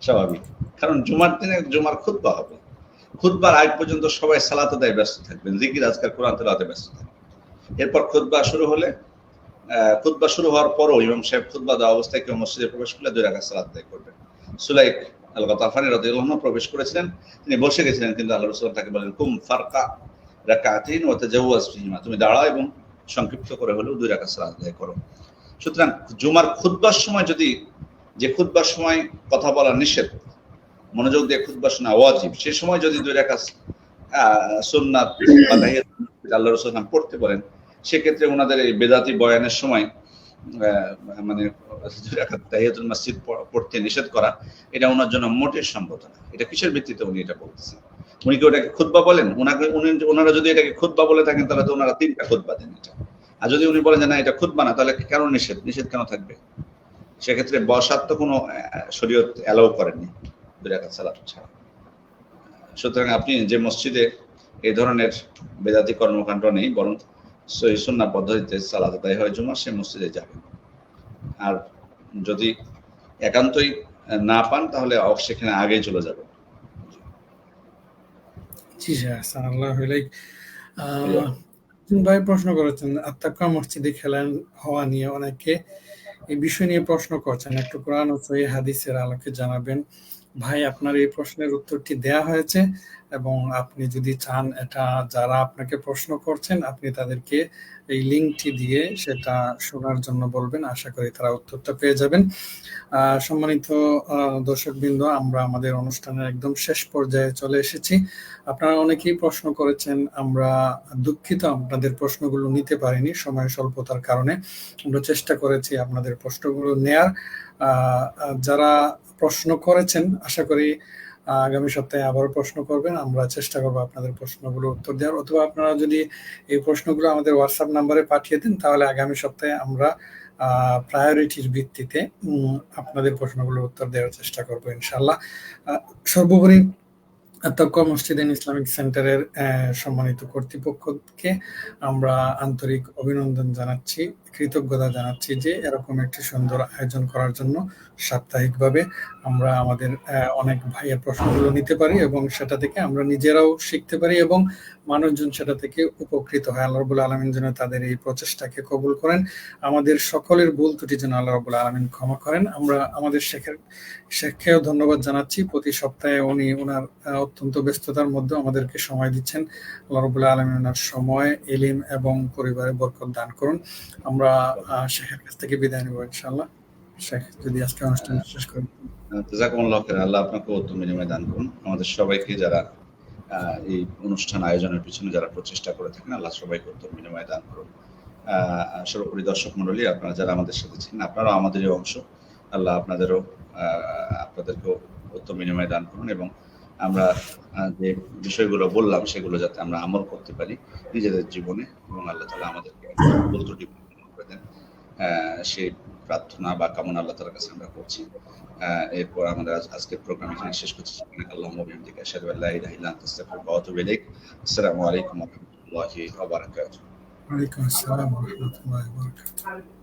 স্বাভাবিক। কারণ জুমার দিনে জুমার খুতবা হবে, খুতবার আগ পর্যন্ত সবাই সালাত আদায়ে ব্যস্ত থাকবেন, জিকির আজকার কোরআন তেলাওয়াতে ব্যস্ত থাকবেন। এরপর খুতবা শুরু হলে, খুতবা শুরু হওয়ার পরও ইমাম সাহেব খুতবা দেওয়া অবস্থায় কেউ মসজিদে প্রবেশ করলে 2 রাকাত সালাত আদায় করবেন। সুলাইক আল-গাতাফানি রাদিয়াল্লাহু আনহু প্রবেশ করেছিলেন, তিনি বসে গেছিলেন, কিন্তু আল্লাহ রাসূল তাকে বলেন, কুম ফারকা রাকাতাইন ওয়া তাজাওয়াজ ফিহিমা, তুমি দাঁড়াও এবং সংক্ষিপ্ত করে হলেও 2 রাকাত সালাত আদায় করো। সুতরাং জুমার খুতবার সময় যদি, যে খুতবার সময় কথা বলা নিষেধ, মনোযোগ দিয়ে খুতবা শোনা ওয়াজিব, সে সময় যদি 2 রাকাত সুন্নাত বা তাহিয়াতুল মসজিদ আল্লাহ রাসূল পড়তে বলেন, সেক্ষেত্রে ওনাদের এই বেদাতি বয়ানের সময় মানে 2 রাকাত তাহিয়াতুল মসজিদ পড়তে নিষেধ করা, এটা ওনার জন্য মোটেই সম্ভব না। এটা কিসের ভিত্তিতে উনি এটা বলতেছেন? উনি কি ওটাকে খুতবা বলেন? ওনারা যদি এটাকে খুতবা বলে থাকেন, তাহলে তো ওনারা 3টা খুতবা দেন এটা। আর যদি উনি বলেন যে না এটা খুতবা না, তাহলে কেন নিষেধ কেন থাকবে? সেক্ষেত্রে বসার তো কোনো শরীয়ত অ্যালাউ করেননি 2 রাকাত সালাত ছাড়া। সুতরাং আপনি যে মসজিদে এই ধরনের বেদাতি কর্মকাণ্ড নেই, বরং সহিহ সুন্নাহ পদ্ধতিতে সালাত আদায় হয় জুমা, সেই মসজিদে যাবেন। আর যদি একান্তই না পান, তাহলে সেখানে আগেই চলে যাবেন। জি স্যার, আসসালামু আলাইকুম। ভাই প্রশ্ন করেছেন আত্তাকা মসজিদে খেলান হওয়া নিয়ে, অনেকে এই বিষয় নিয়ে প্রশ্ন করছেন, একটু কোরআন ও সহিহ হাদিসের আলোকে জানাবেন। ভাই, আপনার এই প্রশ্নের উত্তরটি দেয়া হয়েছে, এবং আপনি যদি চান এটা যারা আপনাকে প্রশ্ন করছেন, আপনি তাদেরকে এই লিঙ্কটি দিয়ে সেটা শোনার জন্য বলবেন, আশা করি তারা উত্তরটা পেয়ে যাবেন। সম্মানিত দর্শকবৃন্দ, আমরা আমাদের অনুষ্ঠানের একদম শেষ পর্যায়ে চলে এসেছি। আপনারা অনেকেই প্রশ্ন করেছেন, আমরা দুঃখিত আপনাদের প্রশ্নগুলো নিতে পারিনি সময় স্বল্পতার কারণে। আমরা চেষ্টা করেছি আপনাদের প্রশ্নগুলো নেয়ার। যারা প্রশ্ন করেছেন, আশা করি আগামী সপ্তাহে আবারও প্রশ্ন করবেন, আমরা চেষ্টা করবো আপনাদের প্রশ্নগুলো উত্তর দেওয়ার, অথবা আপনারা যদি এই প্রশ্নগুলো আমাদের হোয়াটসঅ্যাপ নাম্বারে পাঠিয়ে দেন, তাহলে আগামী সপ্তাহে আমরা প্রায়োরিটির ভিত্তিতে আপনাদের প্রশ্নগুলোর উত্তর দেওয়ার চেষ্টা করবো ইনশাআল্লাহ। সর্বোপরি তাকওয়া মসজিদ এন্ড ইসলামিক সেন্টারের সম্মানিত কর্তৃপক্ষকে আমরা আন্তরিক অভিনন্দন জানাচ্ছি, কৃতজ্ঞতা জানাচ্ছি যে এরকম একটি সুন্দর আয়োজন করার জন্য। সাপ্তাহিকভাবে আমরা আমাদের অনেক ভাইয়ের প্রশ্নগুলো নিতে পারি, এবং সেটা থেকে আমরা নিজেরাও শিখতে পারি, এবং মানুষজন সেটা থেকে উপকৃত হয়। আল্লাহ রাব্বুল আলামিন যেন তাদের এই প্রচেষ্টাকে কবুল করেন, আমাদের সকলের ভুল ত্রুটি যেন আল্লাহ রাব্বুল আলামিন ক্ষমা করেন। আমরা আমাদের শেখকেও ধন্যবাদ জানাচ্ছি, প্রতি সপ্তাহে উনি ওনার অত্যন্ত ব্যস্ততার মধ্যে আমাদেরকে সময় দিচ্ছেন। আল্লাহ রাব্বুল আলামিন ওনার সময়, ইলম এবং পরিবারে বরকত দান করুন। আমরা শেখের কাছ থেকে বিদায় নেব ইনশাআল্লাহ। শেখ যদি আজকে অনুষ্ঠান শেষ করেন। জাযাকুমুল্লাহু খাইরান। আল্লাহ আপনাকে উত্তম বিনিময় দান করুন। আমাদের সবাইকে, যারা এই অনুষ্ঠান আয়োজনের পিছনে যারা প্রচেষ্টা করে থাকেন, আল্লাহ সবাইকে উত্তম বিনিময় দান করুন। সর্বোপরি দর্শক মণ্ডলী, আপনারা যারা আমাদের সাথে ছিলেন, আপনারাও আমাদেরই অংশ। আল্লাহ আপনাদেরকেও উত্তম বিনিময় দান করুন, এবং আমরা যে বিষয়গুলো বললাম সেগুলো যাতে আমরা আমল করতে পারি নিজেদের জীবনে, এবং আল্লাহ তাআলা আমাদেরকে ভুল ত্রুটি করে দেন, সেই প্রার্থনা বা কামনা আল্লাহ তাআলার কাছে আমরা করছি। এরপর আমাদের আজকের প্রোগ্রাম এখানে শেষ করছি। সুবহানাকাল্লাহুম্মা ওয়া বিহামদিকা আশহাদু আল্লা ইলাহা ইল্লা আনতা আস্তাগফিরুকা ওয়া আতুবু ইলাইক। আসসালামু আলাইকুম ওয়া রাহমাতুল্লাহি ওয়া বারাকাতুহু। ওয়ালাইকুম আসসালাম ওয়া রাহমাতুল্লাহি ওয়া বারাকাতুহু।